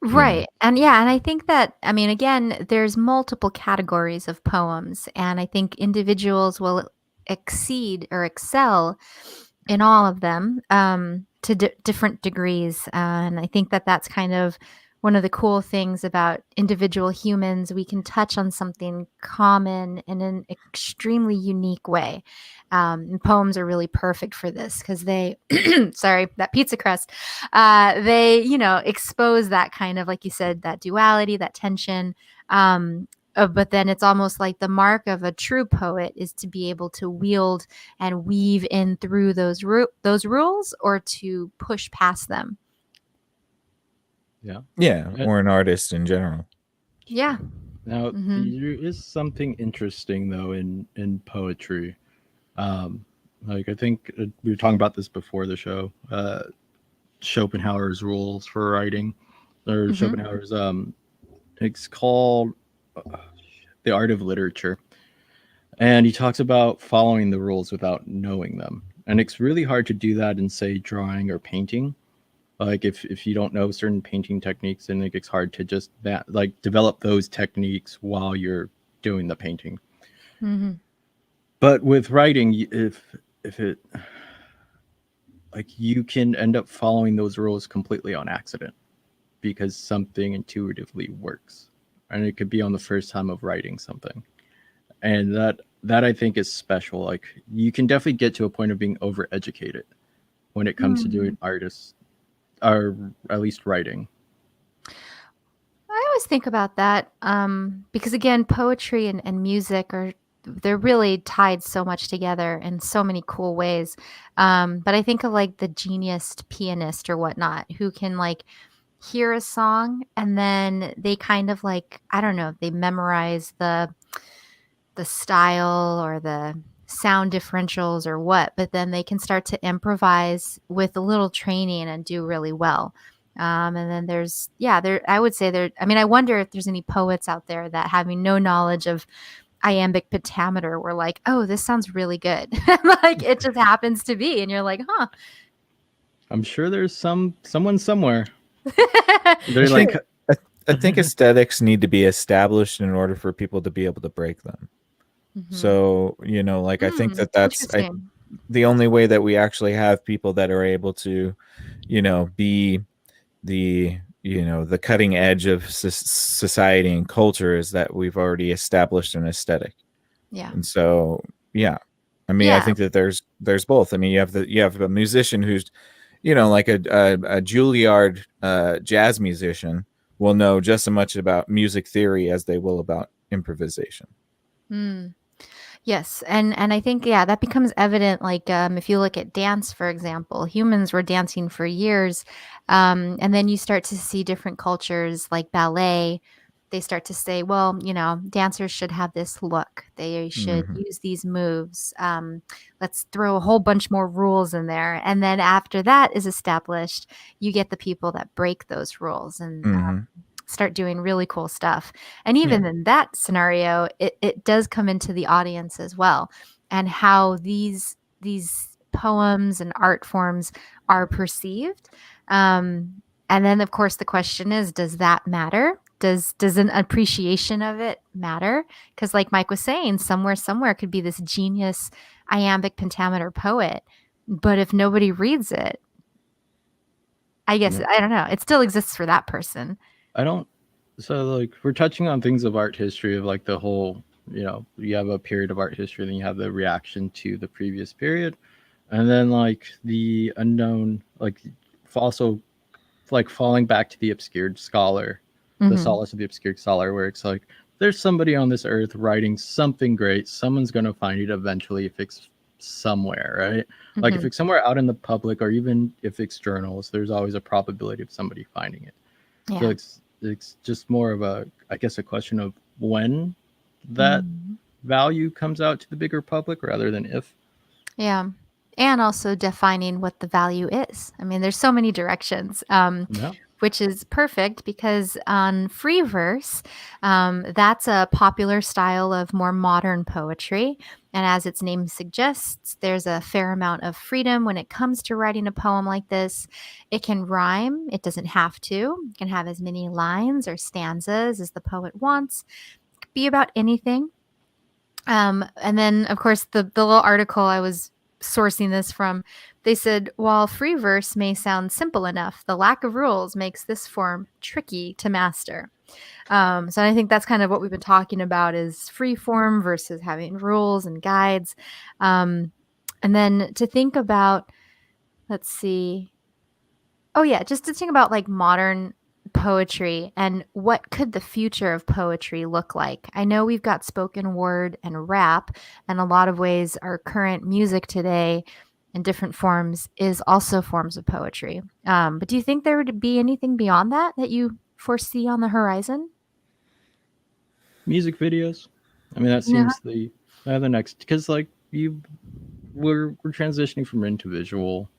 Right. And I think that, I mean, again, there's multiple categories of poems, and I think individuals will exceed or excel in all of them to different degrees. And I think that that's kind of one of the cool things about individual humans. We can touch on something common in an extremely unique way. And poems are really perfect for this because they, sorry, that pizza crust, they, expose that kind of, like you said, that duality, that tension. But then it's almost like the mark of a true poet is to be able to wield and weave in through those rules, or to push past them. Yeah, or an artist in general. Yeah. Now, there is something interesting though in poetry. Like I think we were talking about this before the show. Schopenhauer's rules for writing, or Schopenhauer's it's called The Art of Literature, and he talks about following the rules without knowing them, and it's really hard to do that in, say, drawing or painting. Like if you don't know certain painting techniques, then it's hard to just develop those techniques while you're doing the painting. But with writing, if it, like, you can end up following those rules completely on accident because something intuitively works, and it could be on the first time of writing something, and that I think is special. Like, you can definitely get to a point of being overeducated when it comes to doing artists, or at least writing. I always think about that because, again, poetry and music they're really tied so much together in so many cool ways. But I think of like the genius pianist or whatnot who can like hear a song and then they kind of like, I don't know, they memorize the style or the sound differentials or what, but then they can start to improvise with a little training and do really well. And then I would say I mean, I wonder if there's any poets out there that, having no knowledge of iambic pentameter were like, oh, this sounds really good. Like it just happens to be, and you're like, huh. I'm sure there's someone somewhere. They're like, I think aesthetics need to be established in order for people to be able to break them. So, like I think that's the only way that we actually have people that are able to, be the the cutting edge of society and culture is that we've already established an aesthetic. Yeah. And so, yeah, I mean, I think that there's both. I mean, you have a musician who's, like a Juilliard jazz musician will know just as much about music theory as they will about improvisation. Yes, and I think that becomes evident. Like if you look at dance, for example, humans were dancing for years, and then you start to see different cultures like ballet. They start to say, well, dancers should have this look. They should use these moves. Let's throw a whole bunch more rules in there, and then after that is established, you get the people that break those rules and start doing really cool stuff. And even in that scenario, it does come into the audience as well, and how these poems and art forms are perceived. And then, of course, the question is, does that matter? Does an appreciation of it matter? Because like Mike was saying, somewhere could be this genius iambic pentameter poet, but if nobody reads it, I guess, I don't know, it still exists for that person. So like we're touching on things of art history of like the whole, you have a period of art history, then you have the reaction to the previous period, and then like the unknown, like also like falling back to the obscured scholar, the solace of the obscured scholar, where it's like there's somebody on this earth writing something great, someone's going to find it eventually if it's somewhere, right? Like if it's somewhere out in the public, or even if it's journals, there's always a probability of somebody finding it. So it's just more of a question of when that value comes out to the bigger public rather than if. Yeah. And also defining what the value is. I mean, there's so many directions, which is perfect because on free verse, that's a popular style of more modern poetry. And as its name suggests, there's a fair amount of freedom when it comes to writing a poem like this. It can rhyme. It doesn't have to. It can have as many lines or stanzas as the poet wants. It could be about anything. And then, of course, the little article I was sourcing this from, they said, while free verse may sound simple enough, the lack of rules makes this form tricky to master. So I think that's kind of what we've been talking about, is free form versus having rules and guides. And then to think about, just to think about like modern poetry and what could the future of poetry look like. I know we've got spoken word and rap, and a lot of ways our current music today in different forms is also forms of poetry. But do you think there would be anything beyond that you foresee on the horizon? Music videos. I mean, that seems the next, because like we're transitioning from written to visual,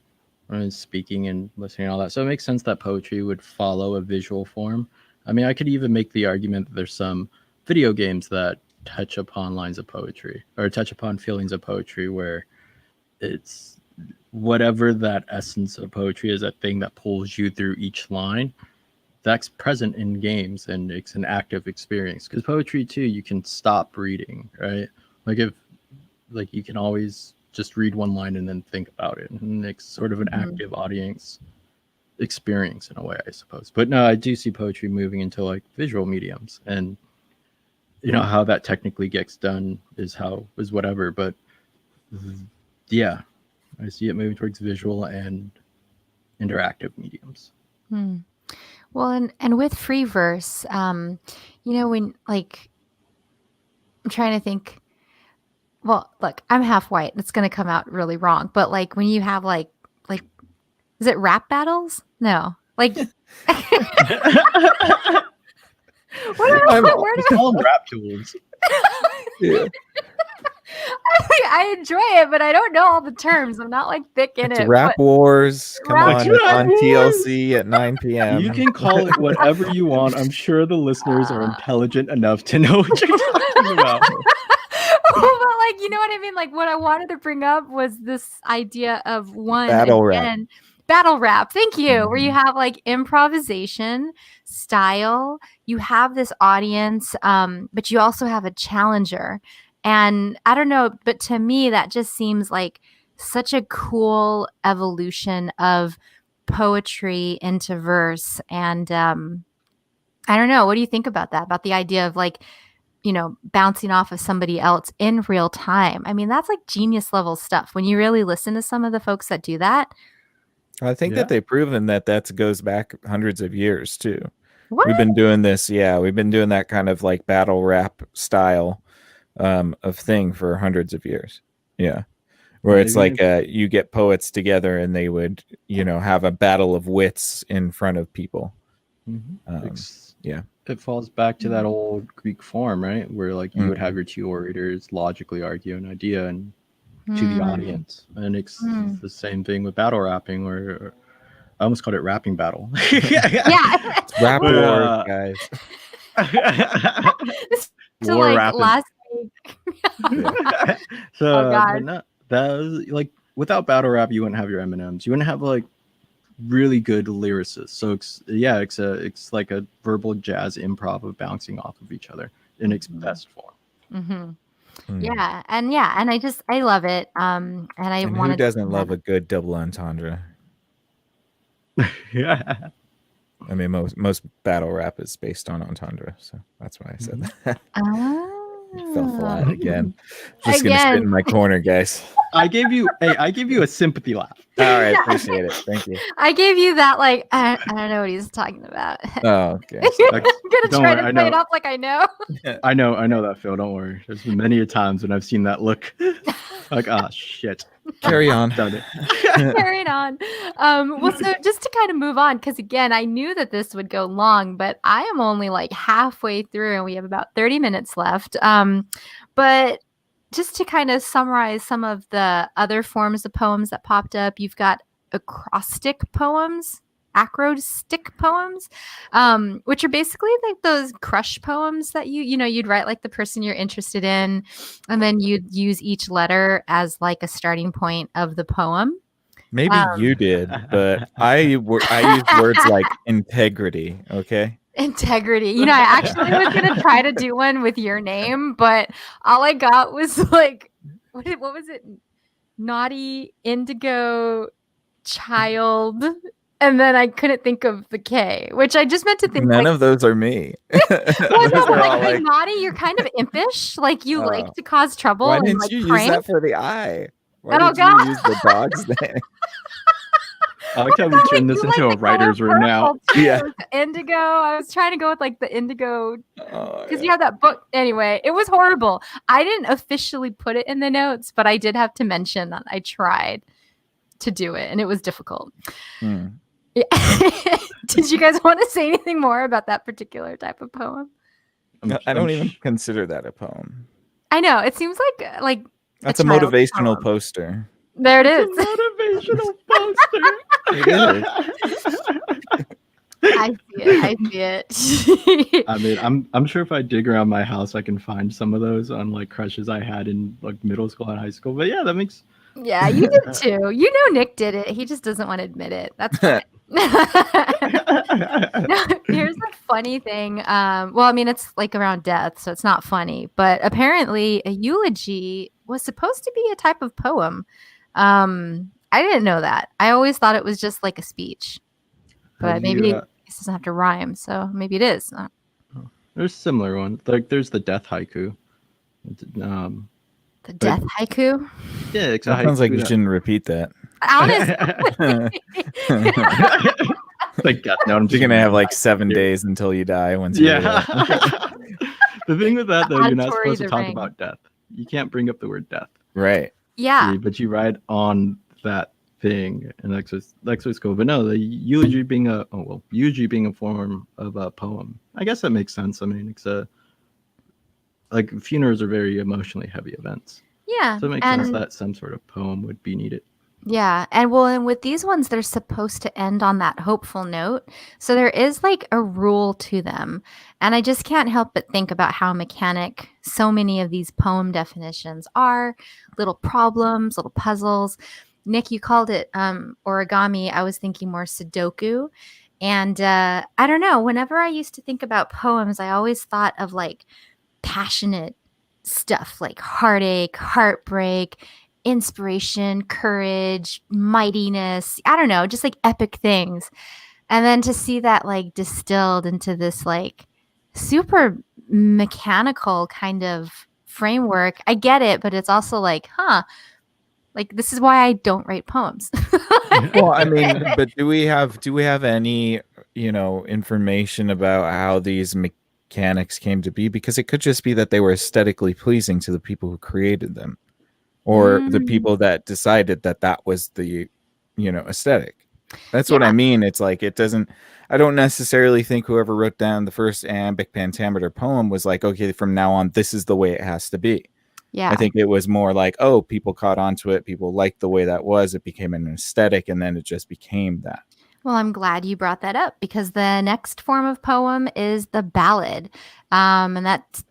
and speaking and listening and all that. So it makes sense that poetry would follow a visual form. I mean, I could even make the argument that there's some video games that touch upon lines of poetry or touch upon feelings of poetry, where it's whatever that essence of poetry is, that thing that pulls you through each line, that's present in games, and it's an active experience. Because poetry too, you can stop reading, right? Like you can always just read one line and then think about it, and it's sort of an active audience experience in a way, I suppose. But no, I do see poetry moving into like visual mediums, and how that technically gets done is whatever, but yeah, I see it moving towards visual and interactive mediums. Well, and with free verse, when like, I'm trying to think. Well, look, I'm half white. It's going to come out really wrong. But like when you have like, is it rap battles? No, like. Where do call them rap tools? Yeah. I enjoy it, but I don't know all the terms. I'm not like thick in It's it. Rap Wars. Come Rap on TLC at 9 p.m. You can call it whatever you want. I'm sure the listeners are intelligent enough to know what you're talking about. like, you know what I mean? Like, what I wanted to bring up was this idea of Battle rap. battle rap. Thank you. Where you Mhm. have like improvisation style, you have this audience, but you also have a challenger. And I don't know, but to me, that just seems like such a cool evolution of poetry into verse. And I don't know. What do you think about that? About the idea of like, bouncing off of somebody else in real time. I mean, that's like genius level stuff. When you really listen to some of the folks that do that. I think Yeah. that they've proven that goes back hundreds of years too. What? We've been doing this, yeah. We've been doing that kind of like battle rap style of thing for hundreds of years. Yeah. Where it's Maybe like you get poets together and they would, have a battle of wits in front of people. Yeah. It falls back to that old Greek form, right? Where like you would have Mhm. your two orators logically argue an idea and to the audience, and it's the same thing with battle rapping. Where I almost called it rapping battle. Yeah. It's rap But, war, guys. So War like rapping. last week. So, Oh, God. but no, that was like without battle rap, you wouldn't have your Eminems. You wouldn't have like really good lyricists. So it's like a verbal jazz improv of bouncing off of each other in its best form. Mm-hmm. Yeah, and I love it. And I And who wanted doesn't love a good double entendre? Yeah. I mean, most battle rap is based on entendre, so that's why I said that. Fell flat again. Just gonna sit in my corner, guys. I gave you a sympathy laugh. All right, appreciate it. Thank you. I gave you that like I don't know what he's talking about. Oh, okay. I'm gonna Don't try worry, I to play it know. up like I know. I know that, Phil. Don't worry. There's been many a times when I've seen that look. Like, ah, shit. Carry on. Done it. Carrying on. Well, so just to kind of move on, because again, I knew that this would go long, but I am only like halfway through and we have about 30 minutes left. But just to kind of summarize some of the other forms of poems that popped up, you've got acrostic poems, which are basically like those crush poems that you'd write like the person you're interested in, and then you'd use each letter as like a starting point of the poem. Maybe you did, but I used words like integrity. Okay. Integrity. I actually was gonna try to do one with your name, but all I got was like, what was it? Naughty indigo child. And then I couldn't think of the K, which I just meant to think. None of those are me. Well, no, Those are all like naughty, you're kind of impish. Like you like to cause trouble. Why and didn't like you prank. use that for the I? Why Oh, did God. you use the dog's name? I like how we turned this into a writer's room now. Yeah. Indigo. I was trying to go with like the indigo Oh, because you have that book. Anyway, it was horrible. I didn't officially put it in the notes, but I did have to mention that I tried to do it and it was difficult. Hmm. Yeah. Did you guys want to say anything more about that particular type of poem? I don't even consider that a poem. I know. It seems like That's a child's motivational poem. poster. There it is. Motivational poster. I see it. I mean, I'm sure if I dig around my house, I can find some of those on like crushes I had in like middle school and high school. But yeah, that makes. Yeah, you did too. Nick did it. He just doesn't want to admit it. That's fine. No, here's a funny thing. Well, I mean, it's like around death, so it's not funny. But apparently, a eulogy was supposed to be a type of poem. I didn't know that. I always thought it was just like a speech. But maybe it doesn't have to rhyme, so maybe it is. There's similar ones. Like there's the death haiku. The death haiku. Yeah, it's That sounds like you shouldn't repeat that. Honestly. Like death note. You're gonna have like 7 days until you die. Once you The thing with that though, you're not Auditory supposed to the talk ring. about death. You can't bring up the word death. right. Yeah. But you write on that thing, and that's what's cool. But no, the eulogy being a form of a poem. I guess that makes sense. I mean, it's like funerals are very emotionally heavy events. Yeah. So it makes sense that some sort of poem would be needed. Yeah. And with these ones, they're supposed to end on that hopeful note. So there is like a rule to them. And I just can't help but think about how mechanic so many of these poem definitions are, little problems, little puzzles. Nick, you called it origami. I was thinking more Sudoku. And I don't know, whenever I used to think about poems, I always thought of like passionate stuff like heartache, heartbreak, inspiration, courage, mightiness. I don't know, just like epic things. And then to see that like distilled into this like super mechanical kind of framework, I get it, but it's also like, huh, like this is why I don't write poems. Well, I mean, but do we have any, information about how these mechanics came to be? Because it could just be that they were aesthetically pleasing to the people who created them, or the people that decided that that was the, aesthetic. That's what I mean. It's like I don't necessarily think whoever wrote down the first iambic pentameter poem was like, okay, from now on, this is the way it has to be. Yeah. I think it was more like, oh, people caught on to it. People liked the way that was. It became an aesthetic, and then it just became that. Well, I'm glad you brought that up because the next form of poem is the ballad. And that,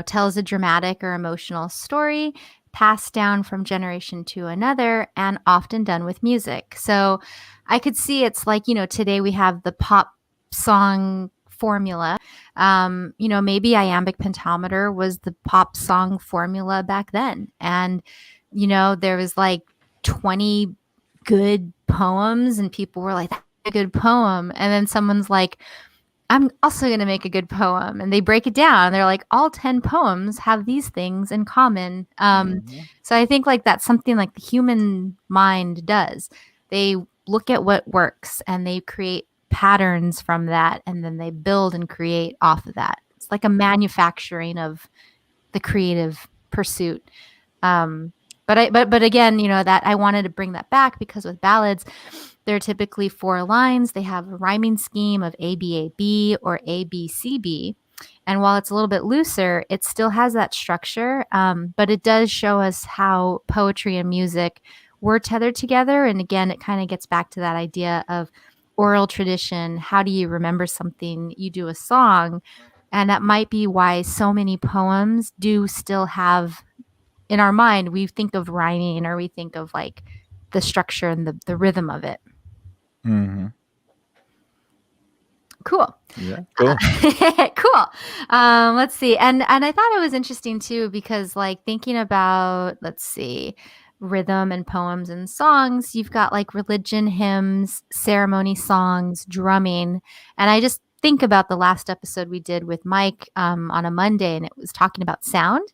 tells a dramatic or emotional story passed down from generation to another and often done with music. So I could see it's like, today we have the pop song formula. Maybe iambic pentameter was the pop song formula back then. And, there was like 20 good poems and people were like, that's a good poem. And then someone's like, I'm also going to make a good poem. And they break it down. They're like, all 10 poems have these things in common. So I think like that's something like the human mind does. They look at what works and they create patterns from that. And then they build and create off of that. It's like a manufacturing of the creative pursuit. But again, that I wanted to bring that back because with ballads, they're typically 4 lines. They have a rhyming scheme of ABAB or ABCB. And while it's a little bit looser, it still has that structure. But it does show us how poetry and music were tethered together. And again, it kind of gets back to that idea of oral tradition. How do you remember something? You do a song. And that might be why so many poems do still have, in our mind, we think of rhyming or we think of like the structure and the rhythm of it. Mm-hmm. Cool. Yeah. Cool. Cool. Let's see. And I thought it was interesting too, because like thinking about, let's see, rhythm and poems and songs, you've got like religion, hymns, ceremony songs, drumming. And I just think about the last episode we did with Mike on a Monday, and it was talking about sound.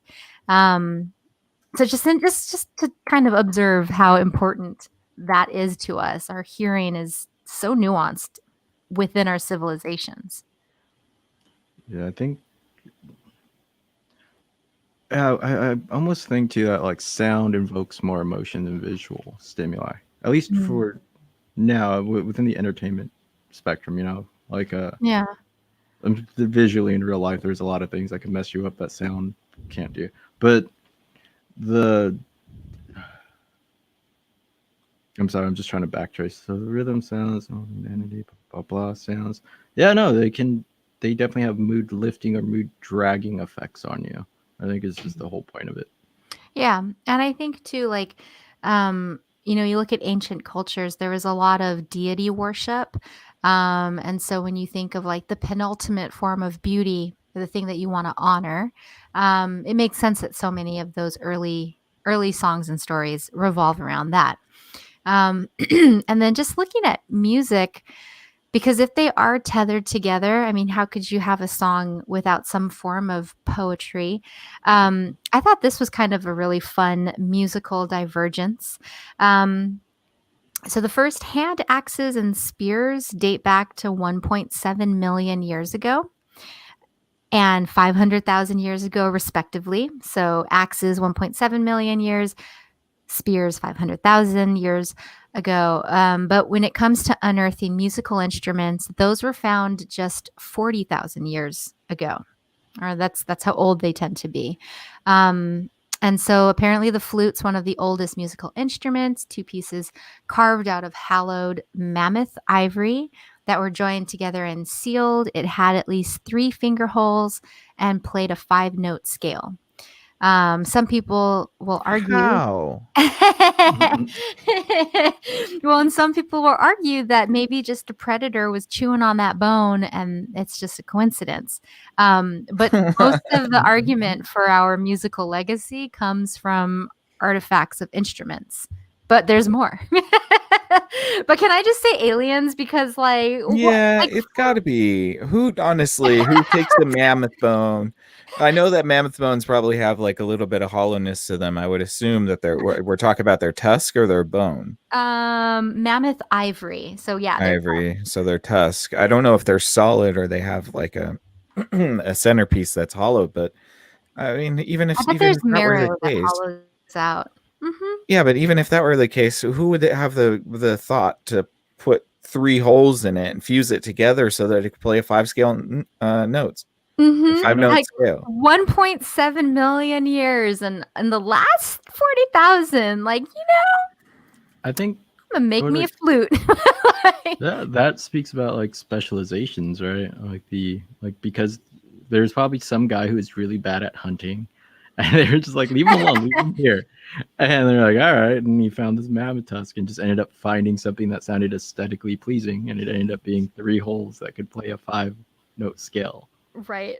So just to kind of observe how important that is to us. Our hearing is so nuanced within our civilizations. Yeah, I think I almost think too that like sound invokes more emotion than visual stimuli. At least for now within the entertainment spectrum, like yeah. Visually in real life, there's a lot of things that can mess you up that sound can't do. But I'm sorry, I'm just trying to backtrace. So the rhythm sounds, identity, blah blah sounds. Yeah, no, they definitely have mood lifting or mood dragging effects on you. I think it's just the whole point of it. Yeah. And I think too, like, you look at ancient cultures, there was a lot of deity worship. And so when you think of like the penultimate form of beauty, the thing that you want to honor, it makes sense that so many of those early songs and stories revolve around that. And then just looking at music, because if they are tethered together, I mean, how could you have a song without some form of poetry? I thought this was kind of a really fun musical divergence. So the first hand axes and spears date back to 1.7 million years ago and 500,000 years ago, respectively. So axes 1.7 million years, spears 500,000 years ago. But when it comes to unearthing musical instruments, those were found just 40,000 years ago. Or that's how old they tend to be. And so apparently the flute's one of the oldest musical instruments, two pieces carved out of hallowed mammoth ivory that were joined together and sealed. It had at least 3 finger holes and played a 5-note scale. Some people will argue. How? Well, and some people will argue that maybe just a predator was chewing on that bone and it's just a coincidence. But most of the argument for our musical legacy comes from artifacts of instruments. But there's more. But can I just say aliens? Because Yeah, it's got to be. Who takes the mammoth bone? I know that mammoth bones probably have like a little bit of hollowness to them. I would assume that we're talking about their tusk or their bone. Mammoth ivory. So yeah, Ivory. So their tusk. I don't know if they're solid or they have like a a centerpiece that's hollow, but I mean, even if I bet even there's if that were marrow the that case, hollows out. yeah, but even if that were the case, who would have the thought to put 3 holes in it and fuse it together so that it could play a 5 scale notes? Mm-hmm. 5-note Like scale. 1.7 million years, and in the last 40,000, I think I'm gonna make Or me a like- flute. that speaks about like specializations, right? Because there's probably some guy who's really bad at hunting, and they're just like, leave him alone, leave him here. And they're like, all right. And he found this mammoth tusk and just ended up finding something that sounded aesthetically pleasing, and it ended up being 3 holes that could play a 5-note scale. Right.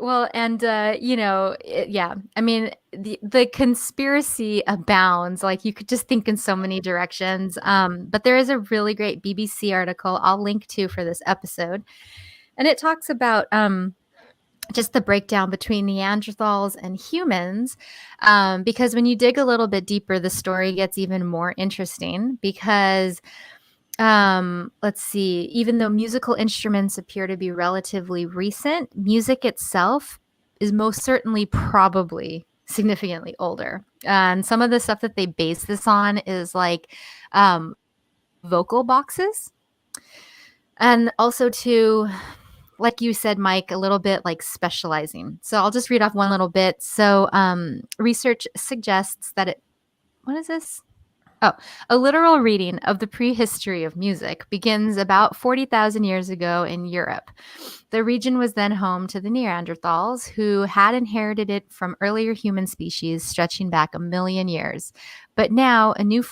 Well, and yeah. I mean, the conspiracy abounds. Like you could just think in so many directions. But there is a really great BBC article I'll link to for this episode, and it talks about just the breakdown between Neanderthals and humans. Because when you dig a little bit deeper, the story gets even more interesting because let's see, even though musical instruments appear to be relatively recent, music itself is most certainly probably significantly older. And some of the stuff that they base this on is like vocal boxes. And also to, like you said, Mike, a little bit like specializing. So I'll just read off one little bit. So research suggests that what is this? Oh, a literal reading of the prehistory of music begins about 40,000 years ago in Europe. The region was then home to the Neanderthals, who had inherited it from earlier human species stretching back 1 million years. But now a new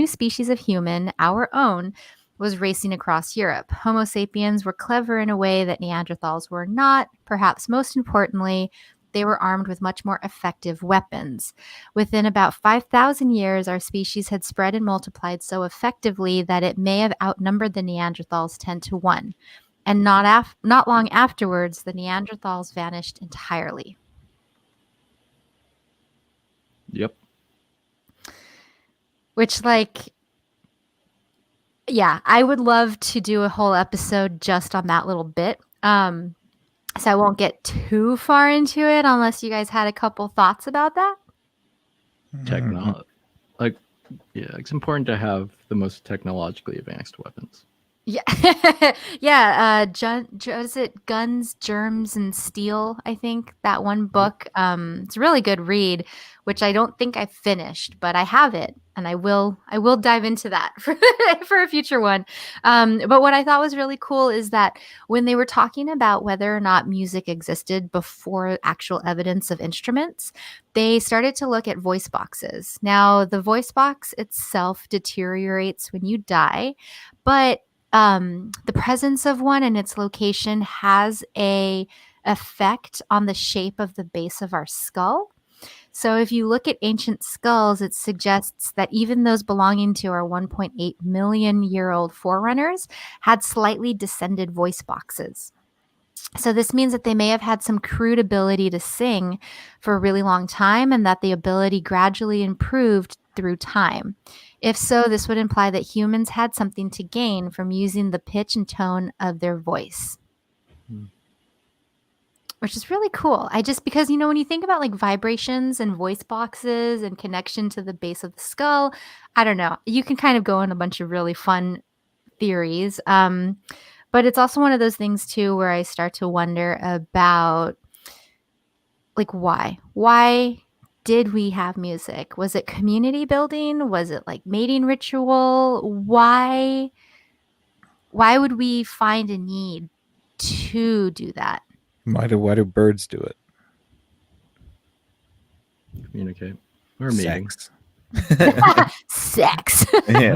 species of human, our own, was racing across Europe. Homo sapiens were clever in a way that Neanderthals were not. Perhaps most importantly, they were armed with much more effective weapons. Within about 5,000 years, our species had spread and multiplied so effectively that it may have outnumbered the Neanderthals 10-1. And not long afterwards, the Neanderthals vanished entirely. Yep. Which, yeah, I would love to do a whole episode just on that little bit. So I won't get too far into it unless you guys had a couple thoughts about that. Technology. It's important to have the most technologically advanced weapons. Yeah. Yeah. Is it Guns, Germs, and Steel? I think that one book. It's a really good read, which I don't think I finished, but I have it, and I will dive into that for a future one. But what I thought was really cool is that when they were talking about whether or not music existed before actual evidence of instruments, they started to look at voice boxes. Now, the voice box itself deteriorates when you die, but the presence of one and its location has a effect on the shape of the base of our skull. So if you look at ancient skulls, it suggests that even those belonging to our 1.8 million year old forerunners had slightly descended voice boxes. So this means that they may have had some crude ability to sing for a really long time, and that the ability gradually improved through time. If so, this would imply that humans had something to gain from using the pitch and tone of their voice. Which is really cool. Because, when you think about like vibrations and voice boxes and connection to the base of the skull, I don't know, you can kind of go in a bunch of really fun theories. But it's also one of those things too, where I start to wonder about like, why did we have music? Was it community building? Was it like mating ritual? Why would we find a need to do that? Why do birds do it? Communicate or mating. Sex. Sex. Yeah.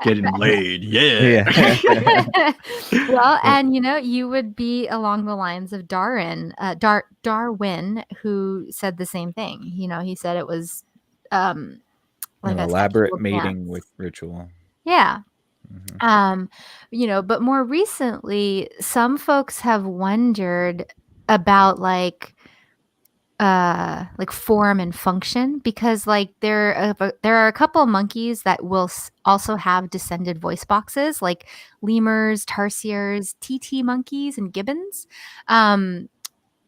Getting laid. Yeah. Yeah. Well, and you would be along the lines of Darwin, who said the same thing. He said it was like An a elaborate sexual mating dance. with ritual. Yeah. Mhm. But more recently, some folks have wondered about like form and function, because like there are a couple of monkeys that will also have descended voice boxes, like lemurs, tarsiers, TT monkeys, and gibbons. And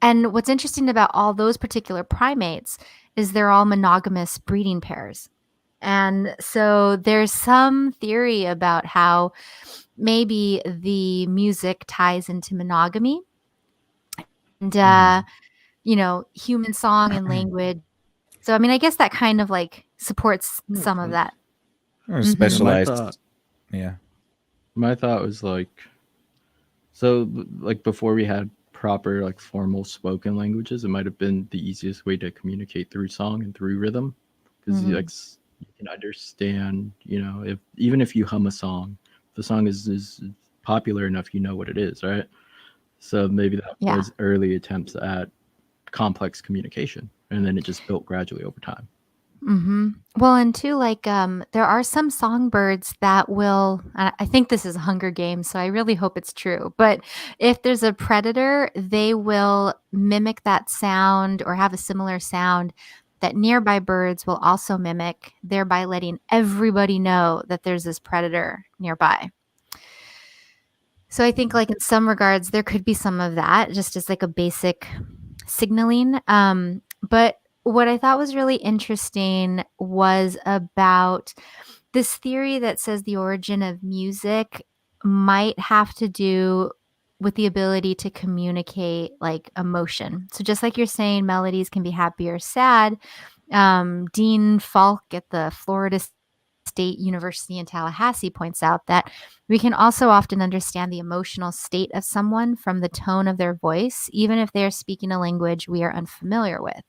what's interesting about all those particular primates is they're all monogamous breeding pairs. And so there's some theory about how maybe the music ties into monogamy, and human song and language. So, I mean, I guess that kind of like supports Makes some of sense. that. Or Mhm. specialized. Yeah. My thought was like, so like before we had proper like formal spoken languages, it might have been the easiest way to communicate through song and through rhythm, because Mhm. you can understand, if even if you hum a song, the song is popular enough, you know what it is, right? So maybe that Yeah. was early attempts at complex communication, and then it just built gradually over time. Well, and too, like, there are some songbirds that will, I think this is Hunger Games, so I really hope it's true. But if there's a predator, they will mimic that sound or have a similar sound that nearby birds will also mimic, thereby letting everybody know that there's this predator nearby. So I think, like, in some regards, there could be some of that, just as like a basic signaling. But what I thought was really interesting was about this theory that says the origin of music might have to do with the ability to communicate like emotion. So just like you're saying, melodies can be happy or sad. Dean Falk at the Florida State University in Tallahassee points out that we can also often understand the emotional state of someone from the tone of their voice, even if they are speaking a language we are unfamiliar with.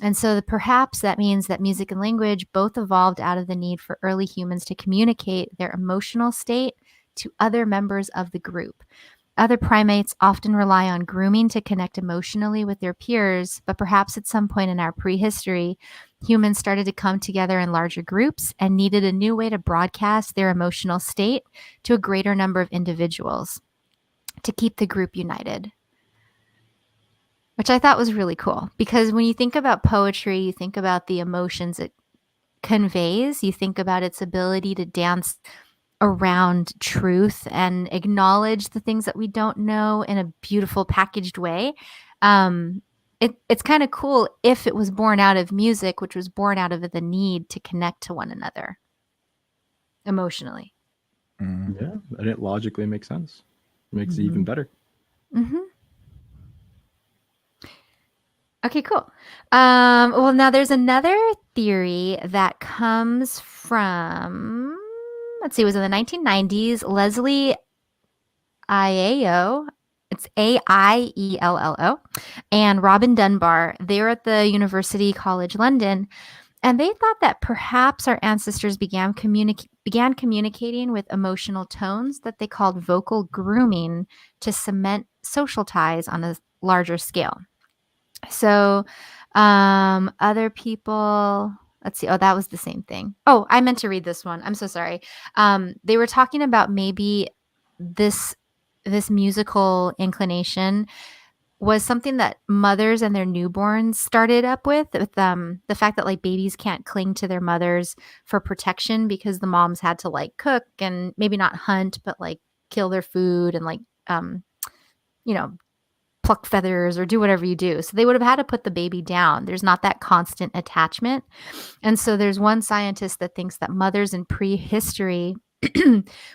And so perhaps that means that music and language both evolved out of the need for early humans to communicate their emotional state to other members of the group. Other primates often rely on grooming to connect emotionally with their peers, but perhaps at some point in our prehistory, humans started to come together in larger groups and needed a new way to broadcast their emotional state to a greater number of individuals to keep the group united. Which I thought was really cool, because when you think about poetry, you think about the emotions it conveys, you think about its ability to dance around truth and acknowledge the things that we don't know in a beautiful packaged way. It's kind of cool if it was born out of music, which was born out of the need to connect to one another emotionally. Yeah, and it logically makes sense. It makes it even better. Okay, cool. Well, now there's another theory that comes from, let's see, it was in the 1990s. Leslie Aiello, it's Aiello, and Robin Dunbar. They were at the University College London, and they thought that perhaps our ancestors began communicating with emotional tones that they called vocal grooming to cement social ties on a larger scale. So other people, let's see. Oh, that was the same thing. Oh, I meant to read this one. I'm so sorry. They were talking about maybe this musical inclination was something that mothers and their newborns started up with the fact that like babies can't cling to their mothers for protection because the moms had to like cook and maybe not hunt, but like kill their food and like, pluck feathers or do whatever you do. So they would have had to put the baby down. There's not that constant attachment. And so there's one scientist that thinks that mothers in prehistory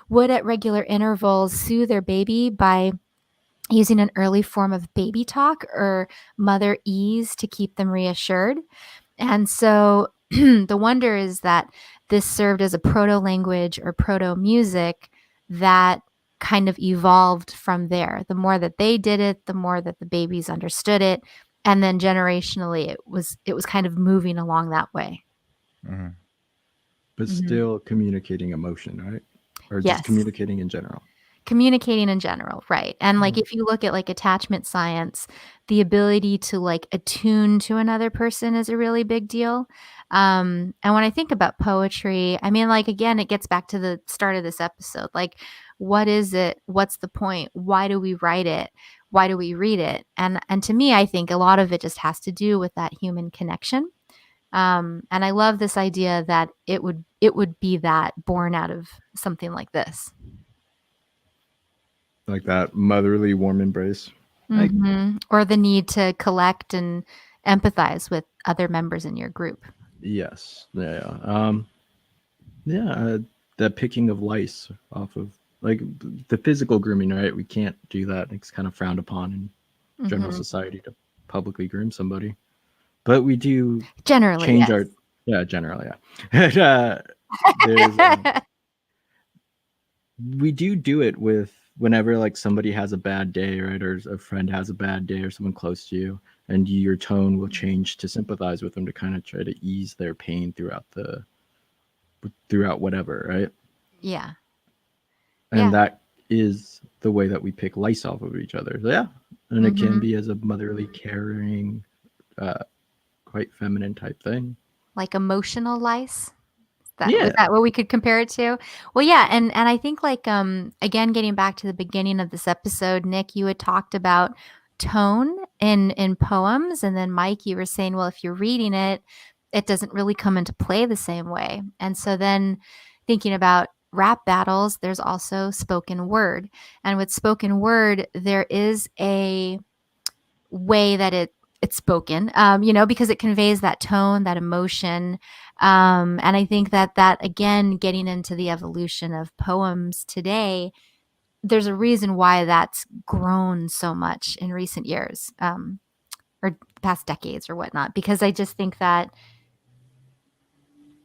would at regular intervals soothe their baby by using an early form of baby talk or mother ease to keep them reassured. And so the wonder is that this served as a proto-language or proto-music that kind of evolved from there. The more that they did it, the more that the babies understood it, and then generationally it was kind of moving along that way. Mm-hmm. But still communicating emotion, right? Or Yes. just communicating in general. Communicating in general, right? And like if you look at like attachment science, the ability to like attune to another person is a really big deal. And when I think about poetry, I mean, like again, it gets back to the start of this episode. Like, what is it? What's the point? Why do we write it? Why do we read it? And to me, I think a lot of it just has to do with that human connection. And I love this idea that it would be that born out of something like this. Like that motherly warm embrace. Or the need to collect and empathize with other members in your group. Yes. Yeah. The picking of lice off of like the physical grooming, right? We can't do that. It's kind of frowned upon in general society to publicly groom somebody. But we do generally change yes. generally, yeah. We do it with whenever like somebody has a bad day, right? Or a friend has a bad day or someone close to you, and your tone will change to sympathize with them to kind of try to ease their pain throughout whatever, right? Yeah. And that is the way that we pick lice off of each other. So, yeah. And it can be as a motherly, caring, quite feminine type thing. Like emotional lice? Yeah. Is that what we could compare it to? Well, yeah, and I think like again, getting back to the beginning of this episode, Nick, you had talked about tone in poems, and then Mike, you were saying, well, if you're reading it, it doesn't really come into play the same way. And so then thinking about rap battles, there's also spoken word. And with spoken word, there is a way that it's spoken, because it conveys that tone, that emotion. And I think that again, getting into the evolution of poems today, there's a reason why that's grown so much in recent years, or past decades or whatnot, because I just think that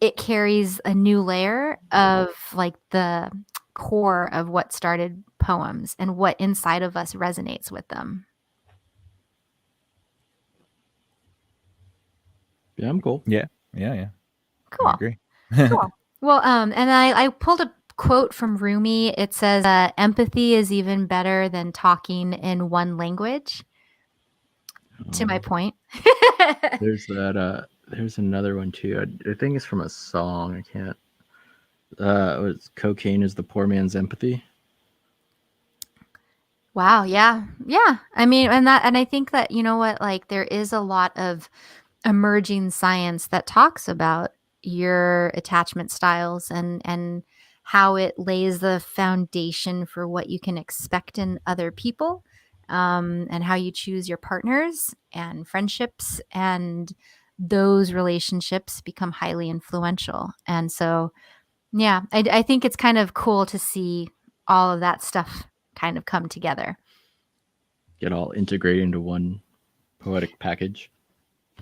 it carries a new layer of like the core of what started poems and what inside of us resonates with them. Yeah, I'm cool. Yeah. Cool. I agree. Cool. Well, and I pulled a quote from Rumi. It says, empathy is even better than talking in one language. To my point. There's that. There's another one too. I think it's from a song. I can't. Cocaine is the poor man's empathy. Wow. Yeah. I mean, and I think that, you know what, like there is a lot of emerging science that talks about your attachment styles and how it lays the foundation for what you can expect in other people, and how you choose your partners and friendships, and those relationships become highly influential. And so, yeah, I think it's kind of cool to see all of that stuff kind of come together. Get all integrated into one poetic package.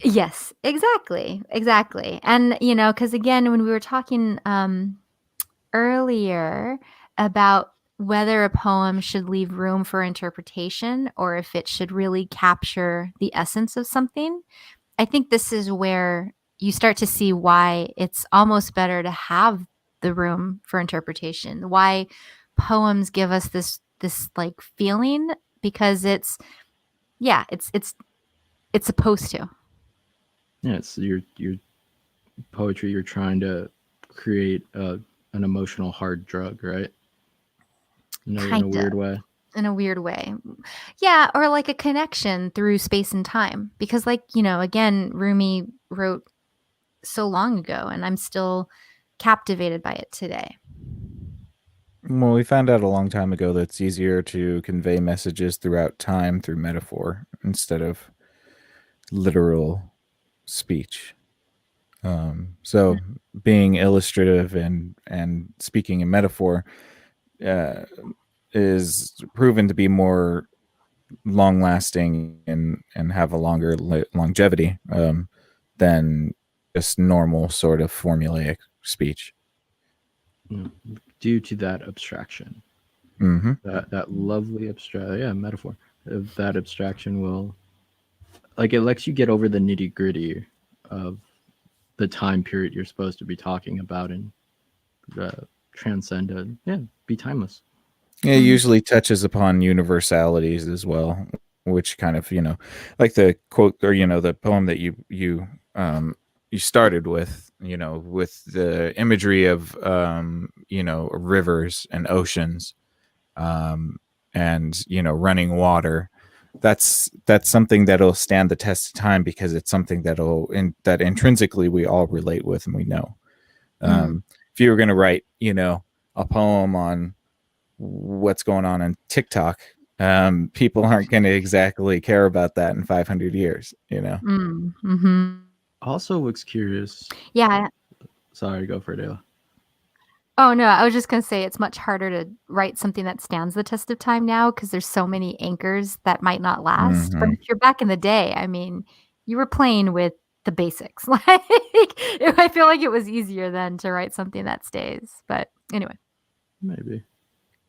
Yes, exactly. And, because again, when we were talking earlier about whether a poem should leave room for interpretation or if it should really capture the essence of something, I think this is where you start to see why it's almost better to have the room for interpretation, why poems give us this like feeling, because it's supposed to. Yeah, it's your poetry. You're trying to create an emotional hard drug, right? In a weird way. In a weird way. Yeah, or like a connection through space and time. Because like, again, Rumi wrote so long ago and I'm still captivated by it today. Well, we found out a long time ago that it's easier to convey messages throughout time through metaphor instead of literal speech. So being illustrative and speaking in metaphor is proven to be more long lasting and have a longer longevity than just normal sort of formulaic speech. Due to that abstraction. Mm-hmm. That lovely metaphor of that abstraction will, like, it lets you get over the nitty gritty of the time period you're supposed to be talking about and transcend it. Be timeless. It usually touches upon universalities as well, which kind of, like the quote, or the poem that you started with, with the imagery of rivers and oceans, and running water. That's something that'll stand the test of time, because it's something that intrinsically we all relate with and we know. If you were going to write a poem on what's going on TikTok, people aren't going to exactly care about that in 500 years. Mm-hmm. Also looks curious. Yeah. Sorry, go for it, Ayla. Oh, no, I was just going to say it's much harder to write something that stands the test of time now, because there's so many anchors that might not last. But if you're back in the day, I mean, you were playing with the basics. Like, I feel like it was easier then to write something that stays. But anyway. Maybe.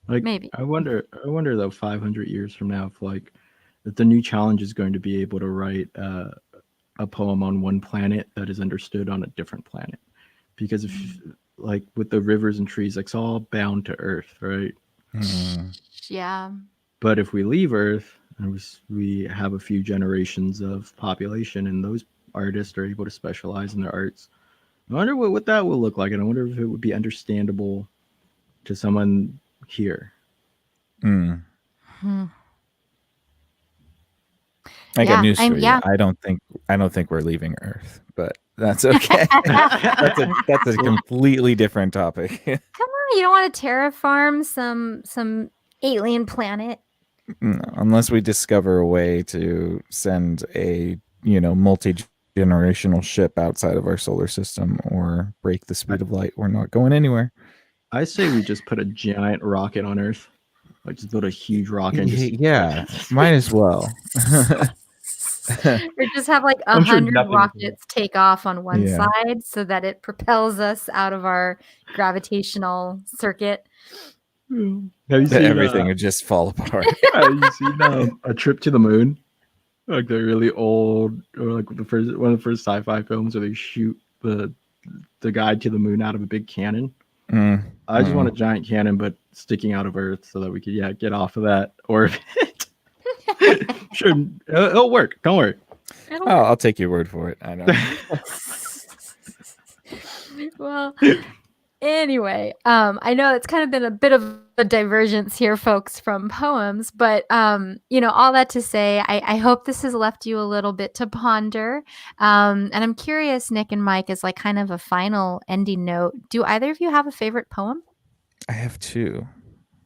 I wonder though, 500 years from now, if the new challenge is going to be able to write a poem on one planet that is understood on a different planet. Because if like with the rivers and trees, it's all bound to Earth, right? Yeah. But if we leave Earth and we have a few generations of population and those artists are able to specialize in their arts, I wonder what that will look like. And I wonder if it would be understandable to someone here. I got news for you. I don't think we're leaving Earth, but that's okay. that's a completely different topic. Come on, you don't want to terraform some alien planet? No, unless we discover a way to send a multi-generational ship outside of our solar system or break the speed of light, we're not going anywhere. I say we just put a giant rocket on Earth. Like, just build a huge rocket. And might as well. Or just have like 100 rockets take off on one side so that it propels us out of our gravitational circuit. Have you seen everything would just fall apart? Have you seen A Trip to the Moon? Like the really old, or like one of the first sci-fi films where they shoot the guy to the moon out of a big cannon. I just want a giant cannon, but sticking out of Earth, so that we could get off of that orbit. Sure, it'll work. Don't worry. I'll take your word for it. I know. Well, anyway, I know it's kind of been a bit of a divergence here, folks, from poems, but all that to say, I hope this has left you a little bit to ponder. And I'm curious, Nick and Mike, as like kind of a final ending note, do either of you have a favorite poem? I have two.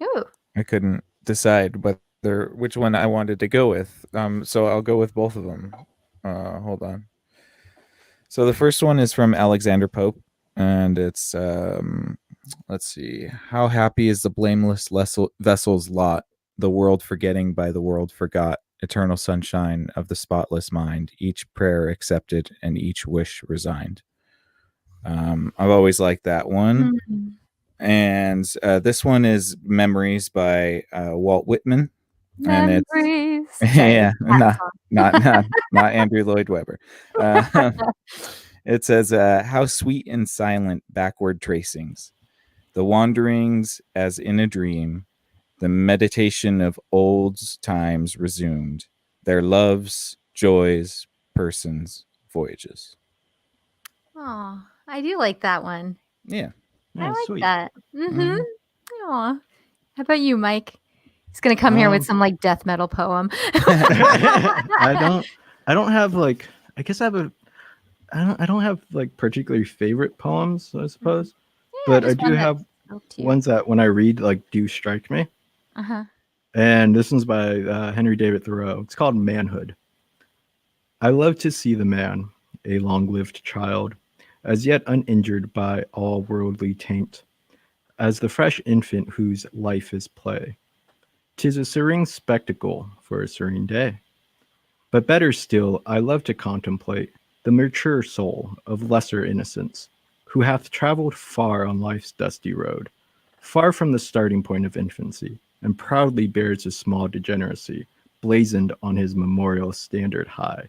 Ooh. I couldn't decide which one I wanted to go with. So I'll go with both of them. Hold on. So the first one is from Alexander Pope, and it's let's see. How happy is the blameless vessel's lot, the world forgetting by the world forgot, eternal sunshine of the spotless mind, each prayer accepted and each wish resigned. I've always liked that one. And this one is Memories by Walt Whitman. Memories. And not Andrew Lloyd Webber. It says, how sweet and silent backward tracings, the wanderings as in a dream, the meditation of old times resumed, their loves, joys, persons, voyages. Oh, I do like that one. Yeah. I like that. Aw. How about you, Mike? He's gonna come here with some like death metal poem. I don't have like, I guess I don't have like particularly favorite poems, I suppose. But I do have ones that when I read like do strike me. And this one's by Henry David Thoreau. It's called Manhood. I love to see the man, a long-lived child, as yet uninjured by all worldly taint, as the fresh infant whose life is play. 'Tis a serene spectacle for a serene day. But better still, I love to contemplate the the mature soul of lesser innocence, who hath travelled far on life's dusty road, far from the starting point of infancy, and proudly bears his small degeneracy, blazoned on his memorial standard high.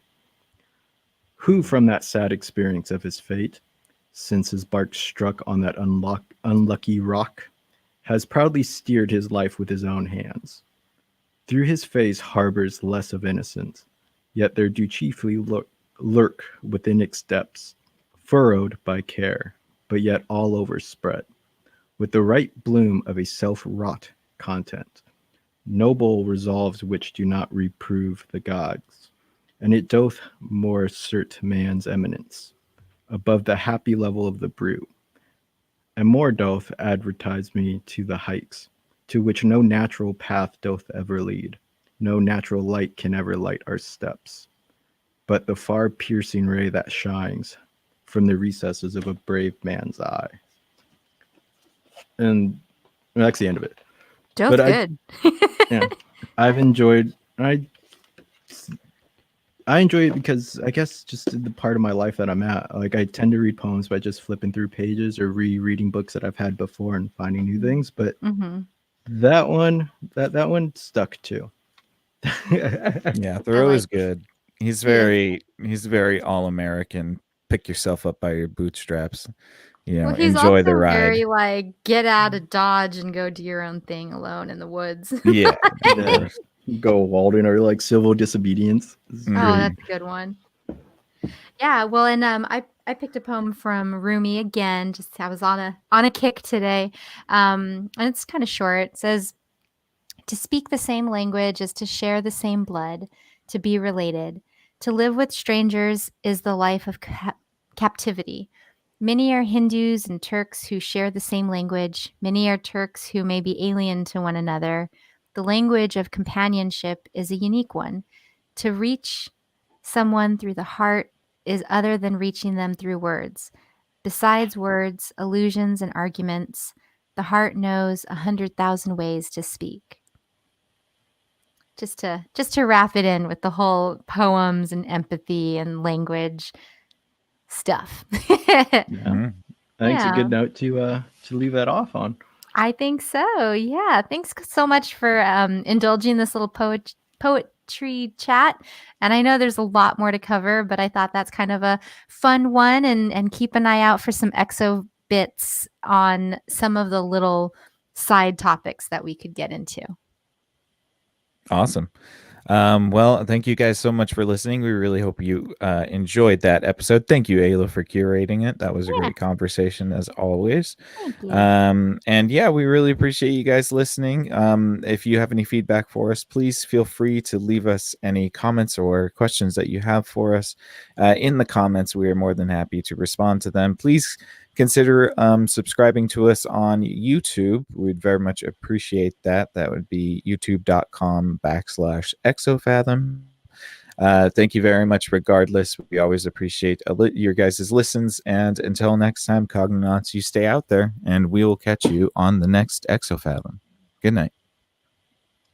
Who from that sad experience of his fate, since his bark struck on that unlucky rock, has proudly steered his life with his own hands. Through his face harbors less of innocence, yet there do chiefly lurk within its depths, furrowed by care, but yet all over spread, with the right bloom of a self-wrought content, noble resolves which do not reprove the gods, and it doth more assert man's eminence above the happy level of the brew, and more doth advertise me to the heights, to which no natural path doth ever lead, no natural light can ever light our steps, but the far piercing ray that shines from the recesses of a brave man's eye. And that's the end of it. Joe's But good. Yeah, I've enjoyed. I enjoy it because I guess just the part of my life that I'm at. Like I tend to read poems by just flipping through pages or rereading books that I've had before and finding new things. But Mm-hmm. that one stuck too. Yeah, Thoreau like is good. He's He very all American. Pick yourself up by your bootstraps. You know, Well, he's enjoy the also ride. very like get out of Dodge and go do your own thing alone in the woods. Yeah, of Yeah. course. Go Walden or like civil disobedience. Oh, that's a good one. Yeah, well, and I picked a poem from Rumi again. Just I was on a kick today, and it's kind of short. It says, "To speak the same language is to share the same blood, to be related. To live with strangers is the life of captivity. Many are Hindus and Turks who share the same language. Many are Turks who may be alien to one another. The language of companionship is a unique one. To reach someone through the heart is other than reaching them through words. Besides words, allusions, and arguments, the heart knows 100,000 ways to speak." Just to wrap it in with the whole poems and empathy and language stuff. Yeah. Mhm. I think it's a Yeah. good note to leave that off on. I think so. Yeah. Thanks so much for indulging this little poetry chat. And I know there's a lot more to cover, but I thought that's kind of a fun one. And keep an eye out for some exo bits on some of the little side topics that we could get into. Awesome. Well, thank you guys so much for listening. We really hope you enjoyed that episode. Thank you, Ayla, for curating it. That was a great conversation as always. Thank you. And yeah, we really appreciate you guys listening. If you have any feedback for us, please feel free to leave us any comments or questions that you have for us in the comments. We are more than happy to respond to them. Please consider subscribing to us on YouTube. We'd very much appreciate that. That would be youtube.com/exofathom. Thank you very much. Regardless, we always appreciate your guys' listens. And until next time, Cognonauts, you stay out there, and we will catch you on the next Exofathom. Good night.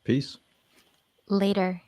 Peace. Later.